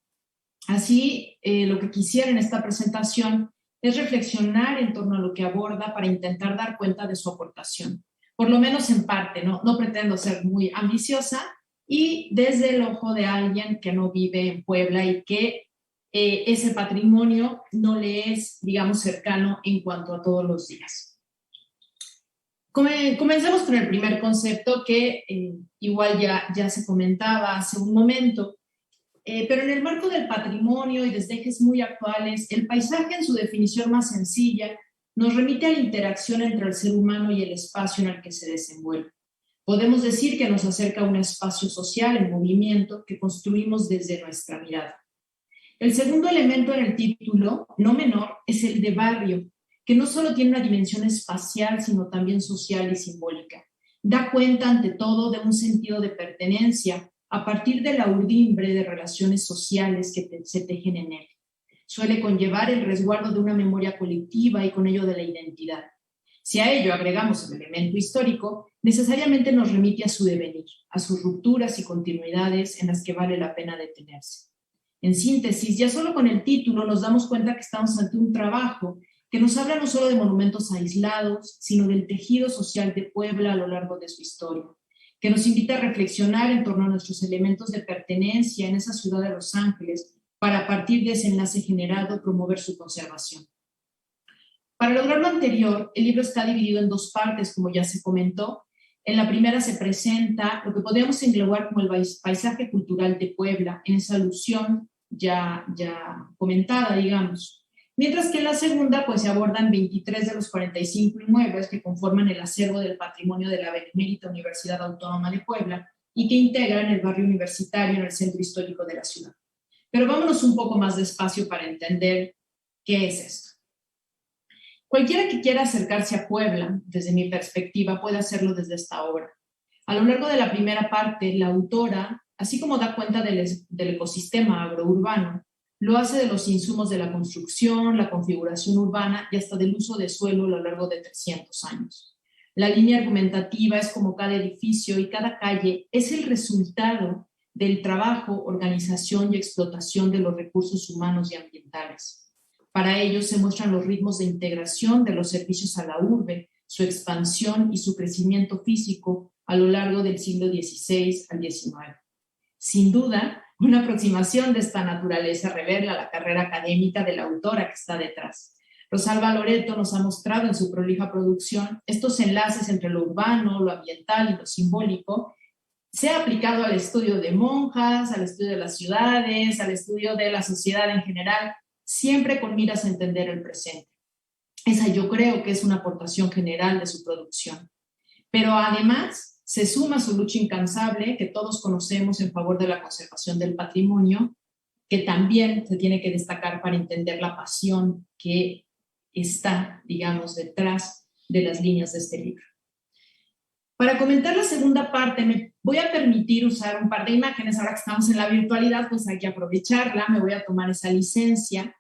Así, lo que quisiera en esta presentación es reflexionar en torno a lo que aborda para intentar dar cuenta de su aportación, por lo menos en parte, no pretendo ser muy ambiciosa, y desde el ojo de alguien que no vive en Puebla y que ese patrimonio no le es, digamos, cercano en cuanto a todos los días. Comencemos con el primer concepto que igual ya se comentaba hace un momento, pero en el marco del patrimonio y desde ejes muy actuales, el paisaje en su definición más sencilla nos remite a la interacción entre el ser humano y el espacio en el que se desenvuelve. Podemos decir que nos acerca a un espacio social en movimiento que construimos desde nuestra mirada. El segundo elemento en el título, no menor, es el de barrio, que no solo tiene una dimensión espacial, sino también social y simbólica. Da cuenta, ante todo, de un sentido de pertenencia a partir de la urdimbre de relaciones sociales que se tejen en él. Suele conllevar el resguardo de una memoria colectiva y con ello de la identidad. Si a ello agregamos el elemento histórico, necesariamente nos remite a su devenir, a sus rupturas y continuidades en las que vale la pena detenerse. En síntesis, ya solo con el título nos damos cuenta que estamos ante un trabajo que nos habla no solo de monumentos aislados, sino del tejido social de Puebla a lo largo de su historia, que nos invita a reflexionar en torno a nuestros elementos de pertenencia en esa ciudad de Los Ángeles, para a partir de ese enlace generado promover su conservación. Para lograr lo anterior, el libro está dividido en dos partes, como ya se comentó. En la primera se presenta lo que podríamos englobar como el paisaje cultural de Puebla, en esa alusión ya comentada, digamos. Mientras que en la segunda pues, se abordan 23 de los 45 inmuebles que conforman el acervo del patrimonio de la Benemérita Universidad Autónoma de Puebla y que integran el barrio universitario en el centro histórico de la ciudad. Pero vámonos un poco más despacio para entender qué es esto. Cualquiera que quiera acercarse a Puebla, desde mi perspectiva, puede hacerlo desde esta obra. A lo largo de la primera parte, la autora, así como da cuenta del ecosistema agrourbano, lo hace de los insumos de la construcción, la configuración urbana y hasta del uso de suelo a lo largo de 300 años. La línea argumentativa es como cada edificio y cada calle es el resultado del trabajo, organización y explotación de los recursos humanos y ambientales. Para ello se muestran los ritmos de integración de los servicios a la urbe, su expansión y su crecimiento físico a lo largo del siglo XVI al XIX. Sin duda, una aproximación de esta naturaleza revela la carrera académica de la autora que está detrás. Rosalba Loreto nos ha mostrado en su prolija producción estos enlaces entre lo urbano, lo ambiental y lo simbólico. Se ha aplicado al estudio de monjas, al estudio de las ciudades, al estudio de la sociedad en general, siempre con miras a entender el presente. Esa yo creo que es una aportación general de su producción. Pero además se suma su lucha incansable que todos conocemos en favor de la conservación del patrimonio, que también se tiene que destacar para entender la pasión que está, digamos, detrás de las líneas de este libro. Para comentar la segunda parte, me voy a permitir usar un par de imágenes. Ahora que estamos en la virtualidad, pues hay que aprovecharla. Me voy a tomar esa licencia.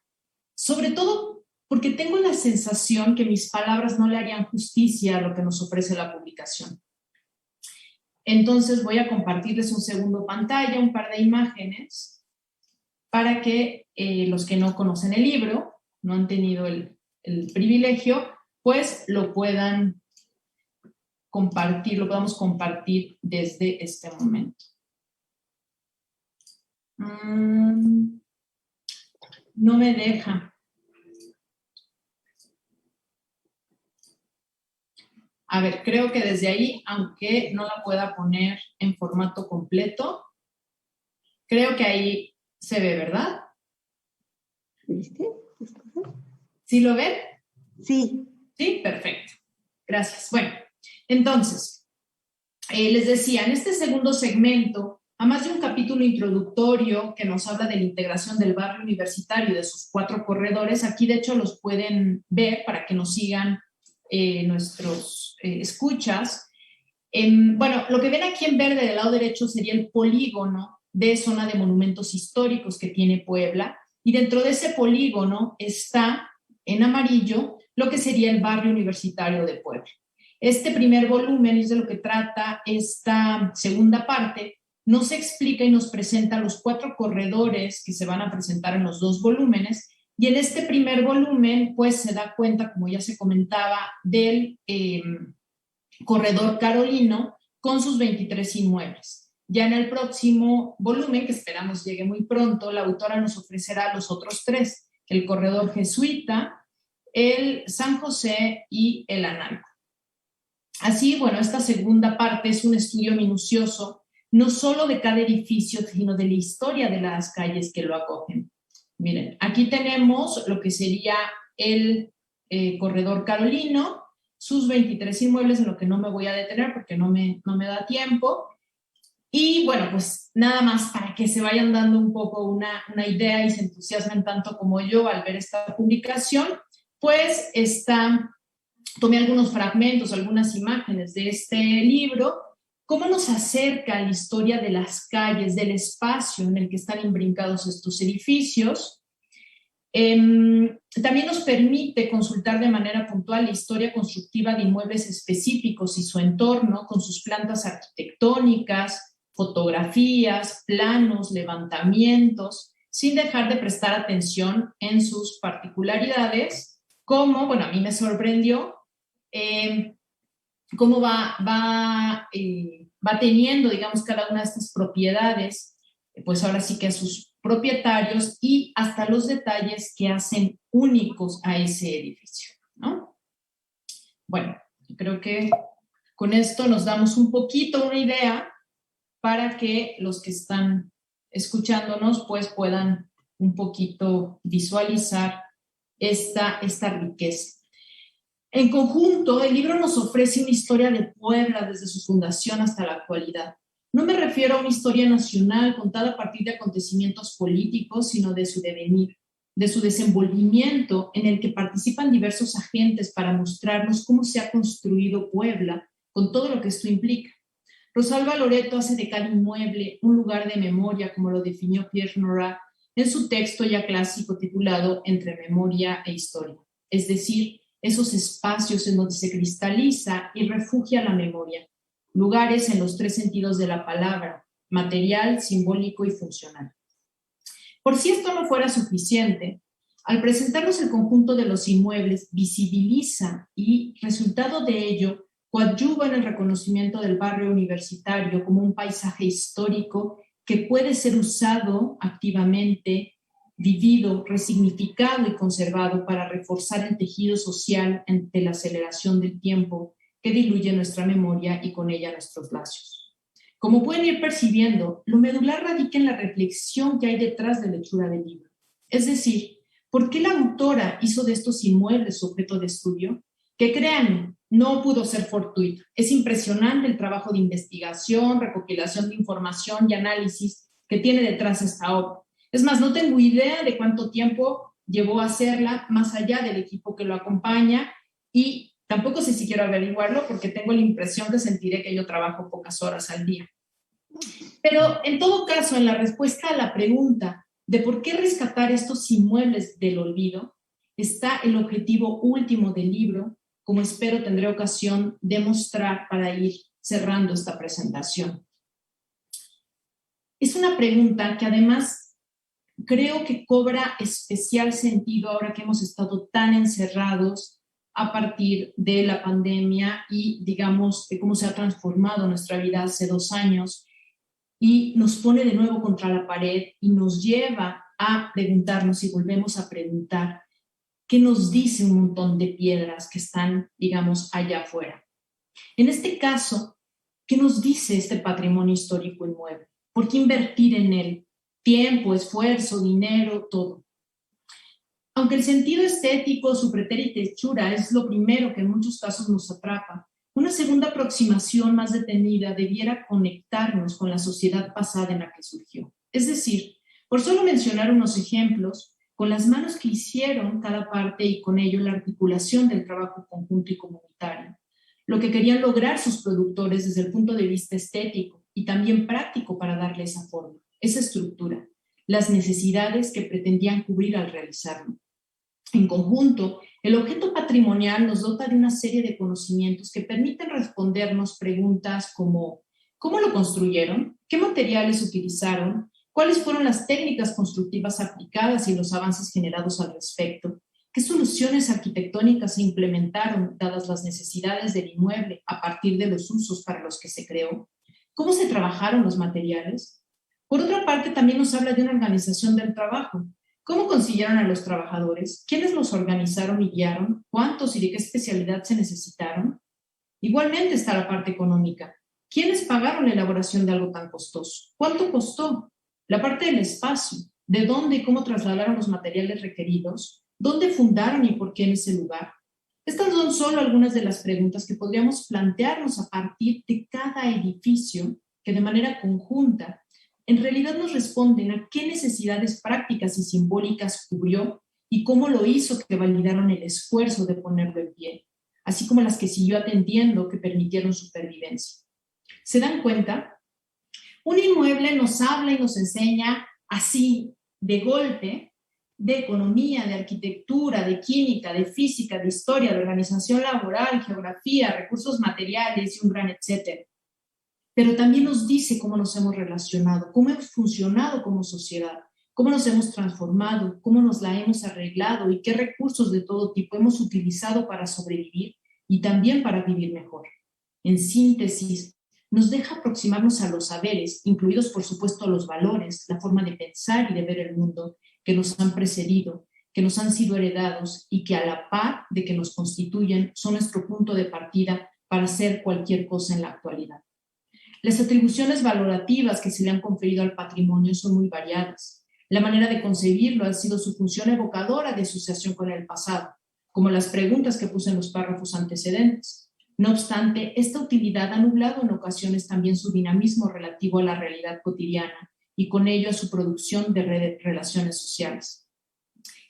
Sobre todo porque tengo la sensación que mis palabras no le harían justicia a lo que nos ofrece la publicación. Entonces voy a compartirles un segundo pantalla, un par de imágenes, para que los que no conocen el libro, no han tenido el privilegio, pues lo puedan compartir, lo podamos compartir desde este momento. No me deja. A ver, creo que desde ahí, aunque no la pueda poner en formato completo, creo que ahí se ve, ¿verdad? ¿Viste? ¿Sí lo ven? Sí. Sí, perfecto. Gracias. Bueno, entonces, les decía, en este segundo segmento, a más de un capítulo introductorio que nos habla de la integración del barrio universitario y de sus 4 corredores, aquí de hecho los pueden ver para que nos sigan nuestros escuchas. Bueno, lo que ven aquí en verde del lado derecho sería el polígono de zona de monumentos históricos que tiene Puebla, y dentro de ese polígono está en amarillo lo que sería el barrio universitario de Puebla. Este primer volumen es de lo que trata esta segunda parte. Nos explica y nos presenta los 4 corredores que se van a presentar en los 2 volúmenes, y en este primer volumen pues se da cuenta, como ya se comentaba, del corredor carolino con sus 23 inmuebles. Ya en el próximo volumen, que esperamos llegue muy pronto, la autora nos ofrecerá los otros 3, el corredor jesuita, el San José y el Analco. Así, bueno, esta segunda parte es un estudio minucioso, no solo de cada edificio, sino de la historia de las calles que lo acogen. Miren, aquí tenemos lo que sería el corredor carolino, sus 23 inmuebles, en lo que no me voy a detener porque no me da tiempo. Y bueno, pues nada más para que se vayan dando un poco una idea y se entusiasmen tanto como yo al ver esta publicación, pues tomé algunos fragmentos, algunas imágenes de este libro, cómo nos acerca a la historia de las calles, del espacio en el que están imbrincados estos edificios. También nos permite consultar de manera puntual la historia constructiva de inmuebles específicos y su entorno, con sus plantas arquitectónicas, fotografías, planos, levantamientos, sin dejar de prestar atención en sus particularidades, como, bueno, a mí me sorprendió cómo va teniendo, digamos, cada una de estas propiedades, pues ahora sí que a sus propietarios y hasta los detalles que hacen únicos a ese edificio, ¿no? Bueno, creo que con esto nos damos un poquito una idea para que los que están escuchándonos pues puedan un poquito visualizar esta riqueza. En conjunto, el libro nos ofrece una historia de Puebla desde su fundación hasta la actualidad. No me refiero a una historia nacional contada a partir de acontecimientos políticos, sino de su devenir, de su desenvolvimiento en el que participan diversos agentes para mostrarnos cómo se ha construido Puebla con todo lo que esto implica. Rosalba Loreto hace de cada inmueble un lugar de memoria, como lo definió Pierre Nora en su texto ya clásico titulado Entre memoria e historia, es decir, esos espacios en donde se cristaliza y refugia la memoria, lugares en los tres sentidos de la palabra, material, simbólico y funcional. Por si esto no fuera suficiente, al presentarnos el conjunto de los inmuebles, visibiliza y, resultado de ello, coadyuva en el reconocimiento del barrio universitario como un paisaje histórico que puede ser usado activamente, vivido, resignificado y conservado para reforzar el tejido social ante la aceleración del tiempo que diluye nuestra memoria y con ella nuestros lazos. Como pueden ir percibiendo, lo medular radica en la reflexión que hay detrás de la lectura del libro. Es decir, ¿por qué la autora hizo de estos inmuebles objeto de estudio? Que créanme, no pudo ser fortuito. Es impresionante el trabajo de investigación, recopilación de información y análisis que tiene detrás esta obra. Es más, no tengo idea de cuánto tiempo llevó a hacerla, más allá del equipo que lo acompaña, y tampoco sé si quiero averiguarlo porque tengo la impresión que sentiré que yo trabajo pocas horas al día. Pero en todo caso, en la respuesta a la pregunta de por qué rescatar estos inmuebles del olvido, está el objetivo último del libro, como espero tendré ocasión de mostrar para ir cerrando esta presentación. Es una pregunta que además creo que cobra especial sentido ahora que hemos estado tan encerrados a partir de la pandemia y, digamos, de cómo se ha transformado nuestra vida hace 2 años y nos pone de nuevo contra la pared y nos lleva a preguntarnos y volvemos a preguntar qué nos dice un montón de piedras que están, digamos, allá afuera. En este caso, ¿qué nos dice este patrimonio histórico inmueble? ¿Por qué invertir en él? Tiempo, esfuerzo, dinero, todo. Aunque el sentido estético, su pretérita hechura es lo primero que en muchos casos nos atrapa, una segunda aproximación más detenida debiera conectarnos con la sociedad pasada en la que surgió. Es decir, por solo mencionar unos ejemplos, con las manos que hicieron cada parte y con ello la articulación del trabajo conjunto y comunitario, lo que querían lograr sus productores desde el punto de vista estético y también práctico para darle esa forma, esa estructura, las necesidades que pretendían cubrir al realizarlo. En conjunto, el objeto patrimonial nos dota de una serie de conocimientos que permiten respondernos preguntas como ¿cómo lo construyeron? ¿Qué materiales utilizaron? ¿Cuáles fueron las técnicas constructivas aplicadas y los avances generados al respecto? ¿Qué soluciones arquitectónicas se implementaron dadas las necesidades del inmueble a partir de los usos para los que se creó? ¿Cómo se trabajaron los materiales? Por otra parte, también nos habla de una organización del trabajo. ¿Cómo consiguieron a los trabajadores? ¿Quiénes los organizaron y guiaron? ¿Cuántos y de qué especialidad se necesitaron? Igualmente está la parte económica. ¿Quiénes pagaron la elaboración de algo tan costoso? ¿Cuánto costó? La parte del espacio. ¿De dónde y cómo trasladaron los materiales requeridos? ¿Dónde fundaron y por qué en ese lugar? Estas son solo algunas de las preguntas que podríamos plantearnos a partir de cada edificio que de manera conjunta en realidad nos responden a qué necesidades prácticas y simbólicas cubrió y cómo lo hizo que validaron el esfuerzo de ponerlo en pie, así como las que siguió atendiendo que permitieron su supervivencia. ¿Se dan cuenta? Un inmueble nos habla y nos enseña así, de golpe, de economía, de arquitectura, de química, de física, de historia, de organización laboral, geografía, recursos materiales y un gran etcétera. Pero también nos dice cómo nos hemos relacionado, cómo hemos funcionado como sociedad, cómo nos hemos transformado, cómo nos la hemos arreglado y qué recursos de todo tipo hemos utilizado para sobrevivir y también para vivir mejor. En síntesis, nos deja aproximarnos a los saberes, incluidos por supuesto los valores, la forma de pensar y de ver el mundo que nos han precedido, que nos han sido heredados y que a la par de que nos constituyen son nuestro punto de partida para hacer cualquier cosa en la actualidad. Las atribuciones valorativas que se le han conferido al patrimonio son muy variadas. La manera de concebirlo ha sido su función evocadora de asociación con el pasado, como las preguntas que puse en los párrafos antecedentes. No obstante, esta utilidad ha nublado en ocasiones también su dinamismo relativo a la realidad cotidiana y con ello a su producción de relaciones sociales.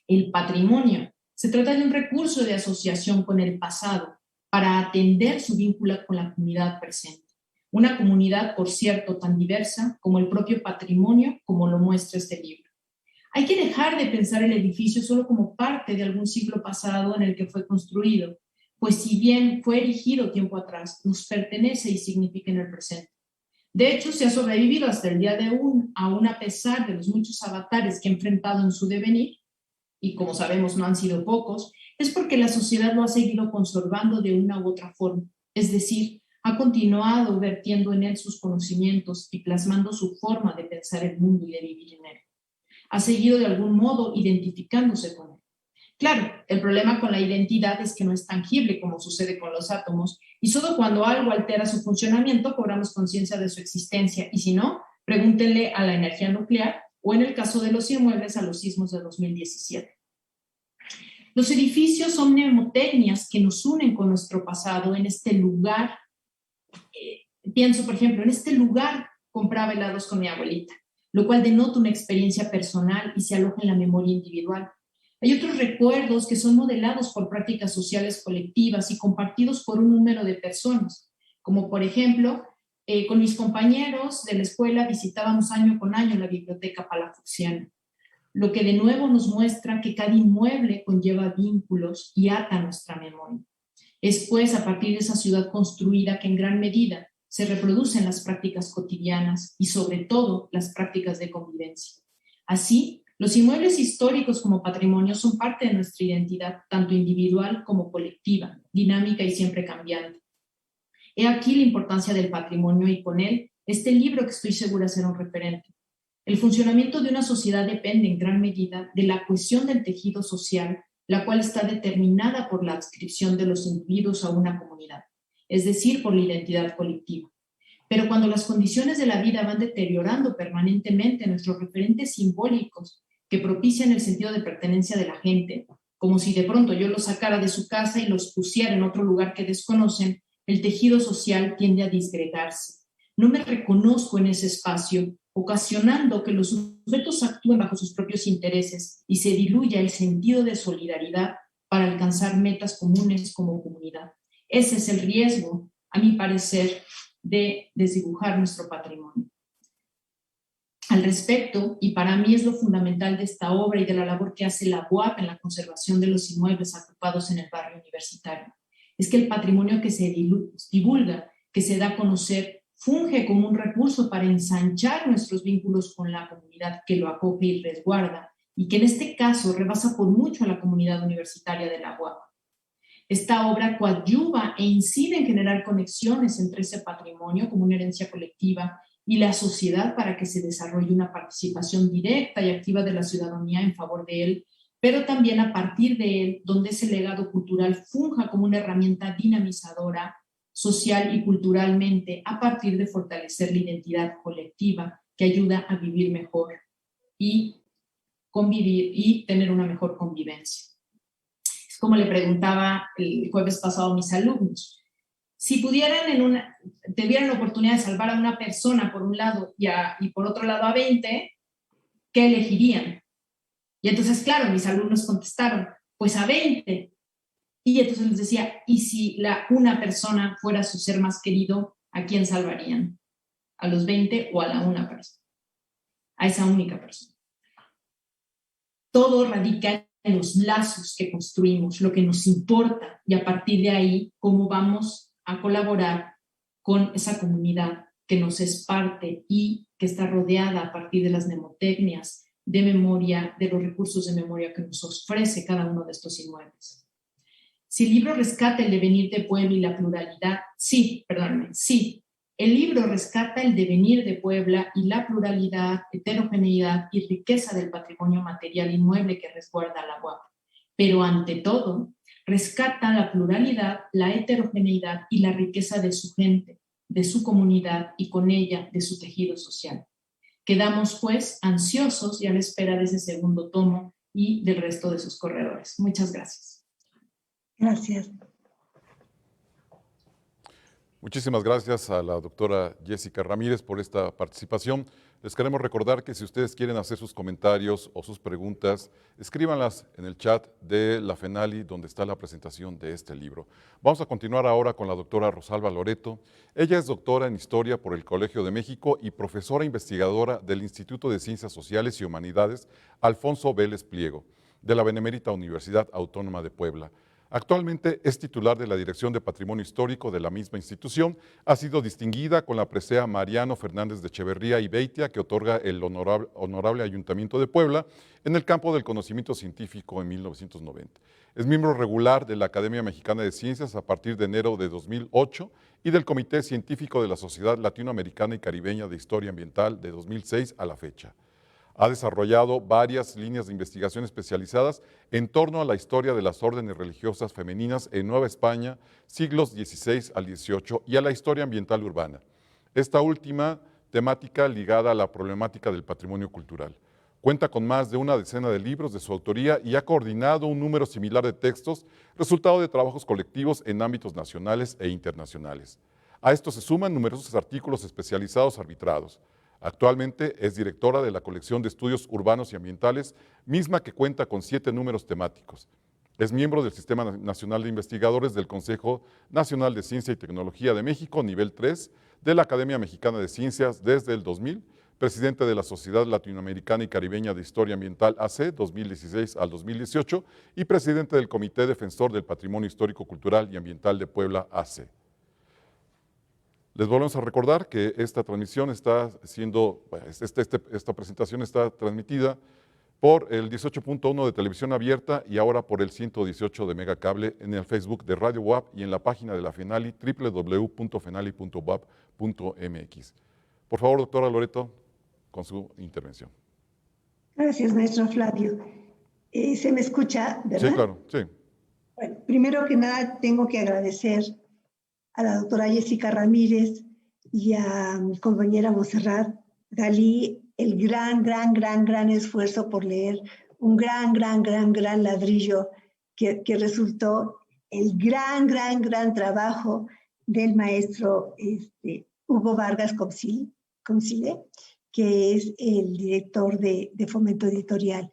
El patrimonio se trata de un recurso de asociación con el pasado para atender su vínculo con la comunidad presente. Una comunidad, por cierto, tan diversa como el propio patrimonio, como lo muestra este libro. Hay que dejar de pensar el edificio solo como parte de algún siglo pasado en el que fue construido, pues si bien fue erigido tiempo atrás, nos pertenece y significa en el presente. De hecho, se ha sobrevivido hasta el día de hoy, aún a pesar de los muchos avatares que ha enfrentado en su devenir, y como sabemos no han sido pocos, es porque la sociedad lo ha seguido conservando de una u otra forma, es decir, ha continuado vertiendo en él sus conocimientos y plasmando su forma de pensar el mundo y de vivir en él. Ha seguido de algún modo identificándose con él. Claro, el problema con la identidad es que no es tangible como sucede con los átomos y solo cuando algo altera su funcionamiento cobramos conciencia de su existencia y si no, pregúntenle a la energía nuclear o en el caso de los inmuebles a los sismos de 2017. Los edificios son mnemotecnias que nos unen con nuestro pasado en este lugar. Pienso, por ejemplo, en este lugar compraba helados con mi abuelita, lo cual denota una experiencia personal y se aloja en la memoria individual. Hay otros recuerdos que son modelados por prácticas sociales colectivas y compartidos por un número de personas, como por ejemplo, con mis compañeros de la escuela visitábamos año con año la biblioteca palafoxiana, lo que de nuevo nos muestra que cada inmueble conlleva vínculos y ata nuestra memoria. Es pues a partir de esa ciudad construida que en gran medida se reproducen las prácticas cotidianas y sobre todo las prácticas de convivencia. Así, los inmuebles históricos como patrimonio son parte de nuestra identidad, tanto individual como colectiva, dinámica y siempre cambiante. He aquí la importancia del patrimonio y con él este libro que estoy segura será un referente. El funcionamiento de una sociedad depende en gran medida de la cohesión del tejido social, la cual está determinada por la adscripción de los individuos a una comunidad, es decir, por la identidad colectiva. Pero cuando las condiciones de la vida van deteriorando permanentemente nuestros referentes simbólicos que propician el sentido de pertenencia de la gente, como si de pronto yo los sacara de su casa y los pusiera en otro lugar que desconocen, el tejido social tiende a disgregarse. No me reconozco en ese espacio, ocasionando que los sujetos actúen bajo sus propios intereses y se diluya el sentido de solidaridad para alcanzar metas comunes como comunidad. Ese es el riesgo, a mi parecer, de desdibujar nuestro patrimonio. Al respecto, y para mí es lo fundamental de esta obra y de la labor que hace la UAP en la conservación de los inmuebles ocupados en el barrio universitario, es que el patrimonio que se divulga, que se da a conocer, funge como un recurso para ensanchar nuestros vínculos con la comunidad que lo acoge y resguarda, y que en este caso rebasa por mucho a la comunidad universitaria de la UAP. Esta obra coadyuva e incide en generar conexiones entre ese patrimonio como una herencia colectiva y la sociedad para que se desarrolle una participación directa y activa de la ciudadanía en favor de él, pero también a partir de él, donde ese legado cultural funja como una herramienta dinamizadora, social y culturalmente, a partir de fortalecer la identidad colectiva que ayuda a vivir mejor y convivir y tener una mejor convivencia. Es como le preguntaba el jueves pasado a mis alumnos, si pudieran tuvieran la oportunidad de salvar a una persona por un lado y por otro lado a 20, ¿qué elegirían? Y entonces, claro, mis alumnos contestaron, pues a 20. Y entonces les decía, ¿y si una persona fuera su ser más querido, a quién salvarían? ¿A los 20 o a la una persona? A esa única persona. Todo radica en los lazos que construimos, lo que nos importa, y a partir de ahí, cómo vamos a colaborar con esa comunidad que nos es parte y que está rodeada a partir de las mnemotecnias de memoria, de los recursos de memoria que nos ofrece cada uno de estos inmuebles. Si el libro rescata el devenir de pueblo y la pluralidad, sí, El libro rescata el devenir de Puebla y la pluralidad, heterogeneidad y riqueza del patrimonio material inmueble que resguarda la UAP. Pero ante todo, rescata la pluralidad, la heterogeneidad y la riqueza de su gente, de su comunidad y con ella de su tejido social. Quedamos, pues, ansiosos y a la espera de ese segundo tomo y del resto de sus corredores. Muchas gracias. Gracias. Muchísimas gracias a la doctora Jessica Ramírez por esta participación. Les queremos recordar que si ustedes quieren hacer sus comentarios o sus preguntas, escríbanlas en el chat de la FENALI, donde está la presentación de este libro. Vamos a continuar ahora con la doctora Rosalba Loreto. Ella es doctora en Historia por el Colegio de México y profesora investigadora del Instituto de Ciencias Sociales y Humanidades Alfonso Vélez Pliego, de la Benemérita Universidad Autónoma de Puebla. Actualmente es titular de la Dirección de Patrimonio Histórico de la misma institución. Ha sido distinguida con la presea Mariano Fernández de Echeverría y Beitia, que otorga el Honorable Ayuntamiento de Puebla en el campo del conocimiento científico en 1990. Es miembro regular de la Academia Mexicana de Ciencias a partir de enero de 2008 y del Comité Científico de la Sociedad Latinoamericana y Caribeña de Historia Ambiental de 2006 a la fecha. Ha desarrollado varias líneas de investigación especializadas en torno a la historia de las órdenes religiosas femeninas en Nueva España, siglos XVI al XVIII, y a la historia ambiental urbana. Esta última temática ligada a la problemática del patrimonio cultural. Cuenta con más de una decena de libros de su autoría y ha coordinado un número similar de textos, resultado de trabajos colectivos en ámbitos nacionales e internacionales. A esto se suman numerosos artículos especializados arbitrados. Actualmente es directora de la colección de estudios urbanos y ambientales, misma que cuenta con 7 números temáticos. Es miembro del Sistema Nacional de Investigadores del Consejo Nacional de Ciencia y Tecnología de México, nivel 3, de la Academia Mexicana de Ciencias desde el 2000, presidente de la Sociedad Latinoamericana y Caribeña de Historia Ambiental AC 2016 al 2018 y presidente del Comité Defensor del Patrimonio Histórico, Cultural y Ambiental de Puebla AC. Les volvemos a recordar que esta transmisión está siendo, esta presentación está transmitida por el 18.1 de Televisión Abierta y ahora por el 118 de Megacable en el Facebook de Radio UAP y en la página de la FENALI www.fenali.wap.mx. Por favor, doctora Loreto, con su intervención. Gracias, maestro Flavio. ¿Se me escucha, verdad? Sí, claro, sí. Bueno, primero que nada tengo que agradecer a la doctora Jessica Ramírez y a mi compañera Montserrat Galí el gran esfuerzo por leer un gran ladrillo que resultó el gran trabajo del maestro Hugo Vargas Consile, que es el director de Fomento Editorial.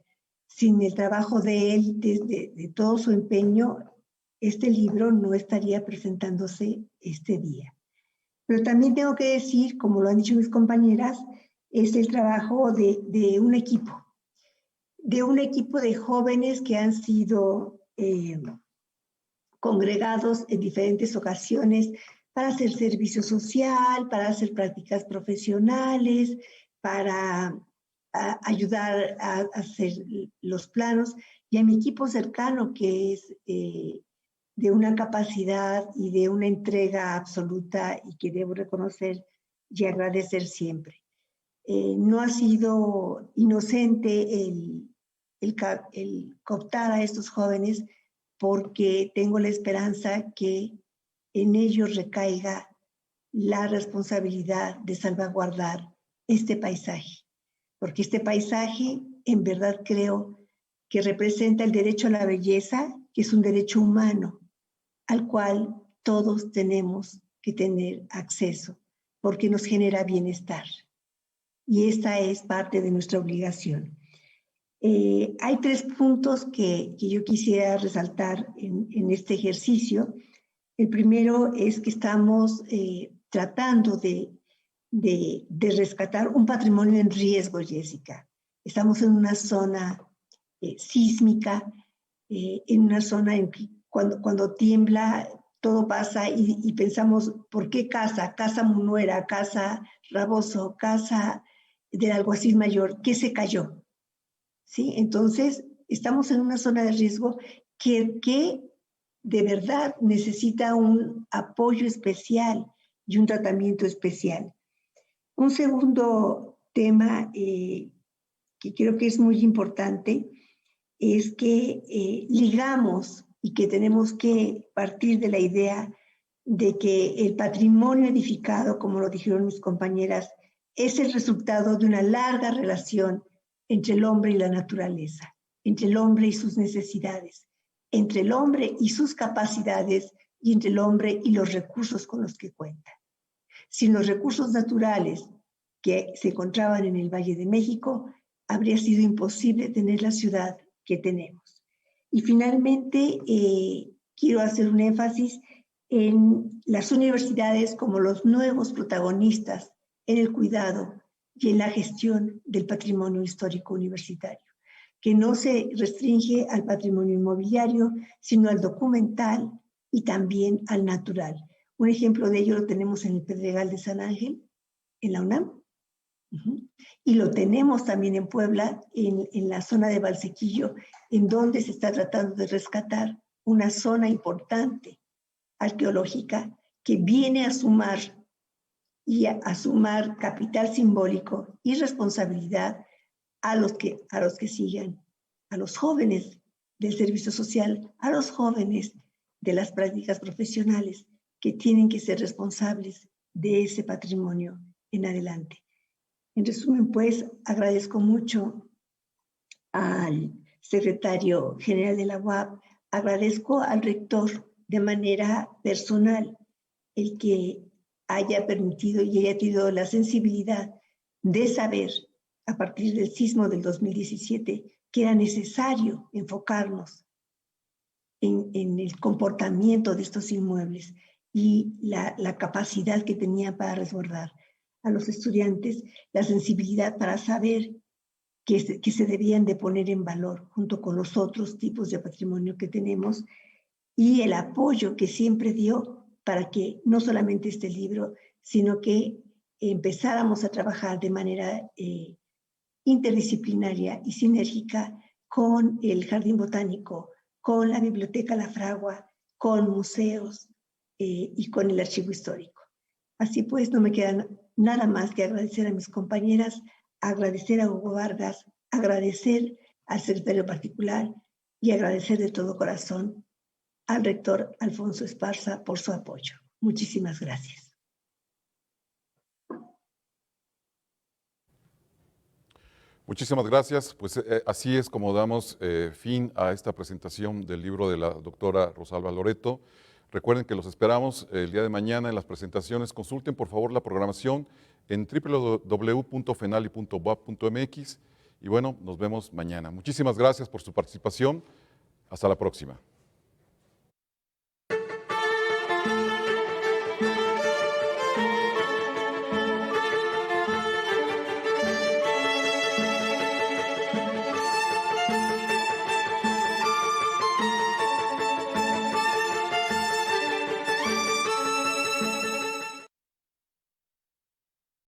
Sin el trabajo de él, de todo su empeño, este libro no estaría presentándose este día. Pero también tengo que decir, como lo han dicho mis compañeras, es el trabajo de un equipo de jóvenes que han sido congregados en diferentes ocasiones para hacer servicio social, para hacer prácticas profesionales, para ayudar a hacer los planos, y a mi equipo cercano que es de una capacidad y de una entrega absoluta y que debo reconocer y agradecer siempre. No ha sido inocente el cooptar a estos jóvenes, porque tengo la esperanza que en ellos recaiga la responsabilidad de salvaguardar este paisaje, porque este paisaje en verdad creo que representa el derecho a la belleza, que es un derecho humano al cual todos tenemos que tener acceso, porque nos genera bienestar. Y esta es parte de nuestra obligación. Hay 3 puntos que yo quisiera resaltar en este ejercicio. El primero es que estamos tratando de rescatar un patrimonio en riesgo, Jessica. Estamos en una zona sísmica, en una zona en que cuando tiembla todo pasa y pensamos, ¿por qué Casa Munuera, Casa Raboso, Casa del Alguacil Mayor, qué se cayó? ¿Sí? Entonces, estamos en una zona de riesgo que de verdad necesita un apoyo especial y un tratamiento especial. Un segundo tema que creo que es muy importante es que ligamos y que tenemos que partir de la idea de que el patrimonio edificado, como lo dijeron mis compañeras, es el resultado de una larga relación entre el hombre y la naturaleza, entre el hombre y sus necesidades, entre el hombre y sus capacidades y entre el hombre y los recursos con los que cuenta. Sin los recursos naturales que se encontraban en el Valle de México, habría sido imposible tener la ciudad que tenemos. Y finalmente, quiero hacer un énfasis en las universidades como los nuevos protagonistas en el cuidado y en la gestión del patrimonio histórico universitario, que no se restringe al patrimonio inmobiliario, sino al documental y también al natural. Un ejemplo de ello lo tenemos en el Pedregal de San Ángel, en la UNAM, y lo tenemos también en Puebla, en la zona de Valsequillo, en donde se está tratando de rescatar una zona importante arqueológica que viene a sumar capital simbólico y responsabilidad a los que sigan, a los jóvenes del servicio social, a los jóvenes de las prácticas profesionales que tienen que ser responsables de ese patrimonio en adelante. En resumen, pues, agradezco mucho al secretario general de la UAP, agradezco al rector de manera personal el que haya permitido y haya tenido la sensibilidad de saber a partir del sismo del 2017 que era necesario enfocarnos en el comportamiento de estos inmuebles y la capacidad que tenían para resguardar a los estudiantes, la sensibilidad para saber que se debían de poner en valor junto con los otros tipos de patrimonio que tenemos y el apoyo que siempre dio para que no solamente este libro, sino que empezáramos a trabajar de manera interdisciplinaria y sinérgica con el Jardín Botánico, con la Biblioteca La Fragua, con museos y con el Archivo Histórico. Así pues, no me queda nada más que agradecer a mis compañeras, agradecer a Hugo Vargas, agradecer al secretario particular y agradecer de todo corazón al rector Alfonso Esparza por su apoyo. Muchísimas gracias. Muchísimas gracias. Pues así es como damos fin a esta presentación del libro de la doctora Rosalba Loreto. Recuerden que los esperamos el día de mañana en las presentaciones. Consulten por favor la programación en www.fenali.boap.mx y bueno, nos vemos mañana. Muchísimas gracias por su participación. Hasta la próxima.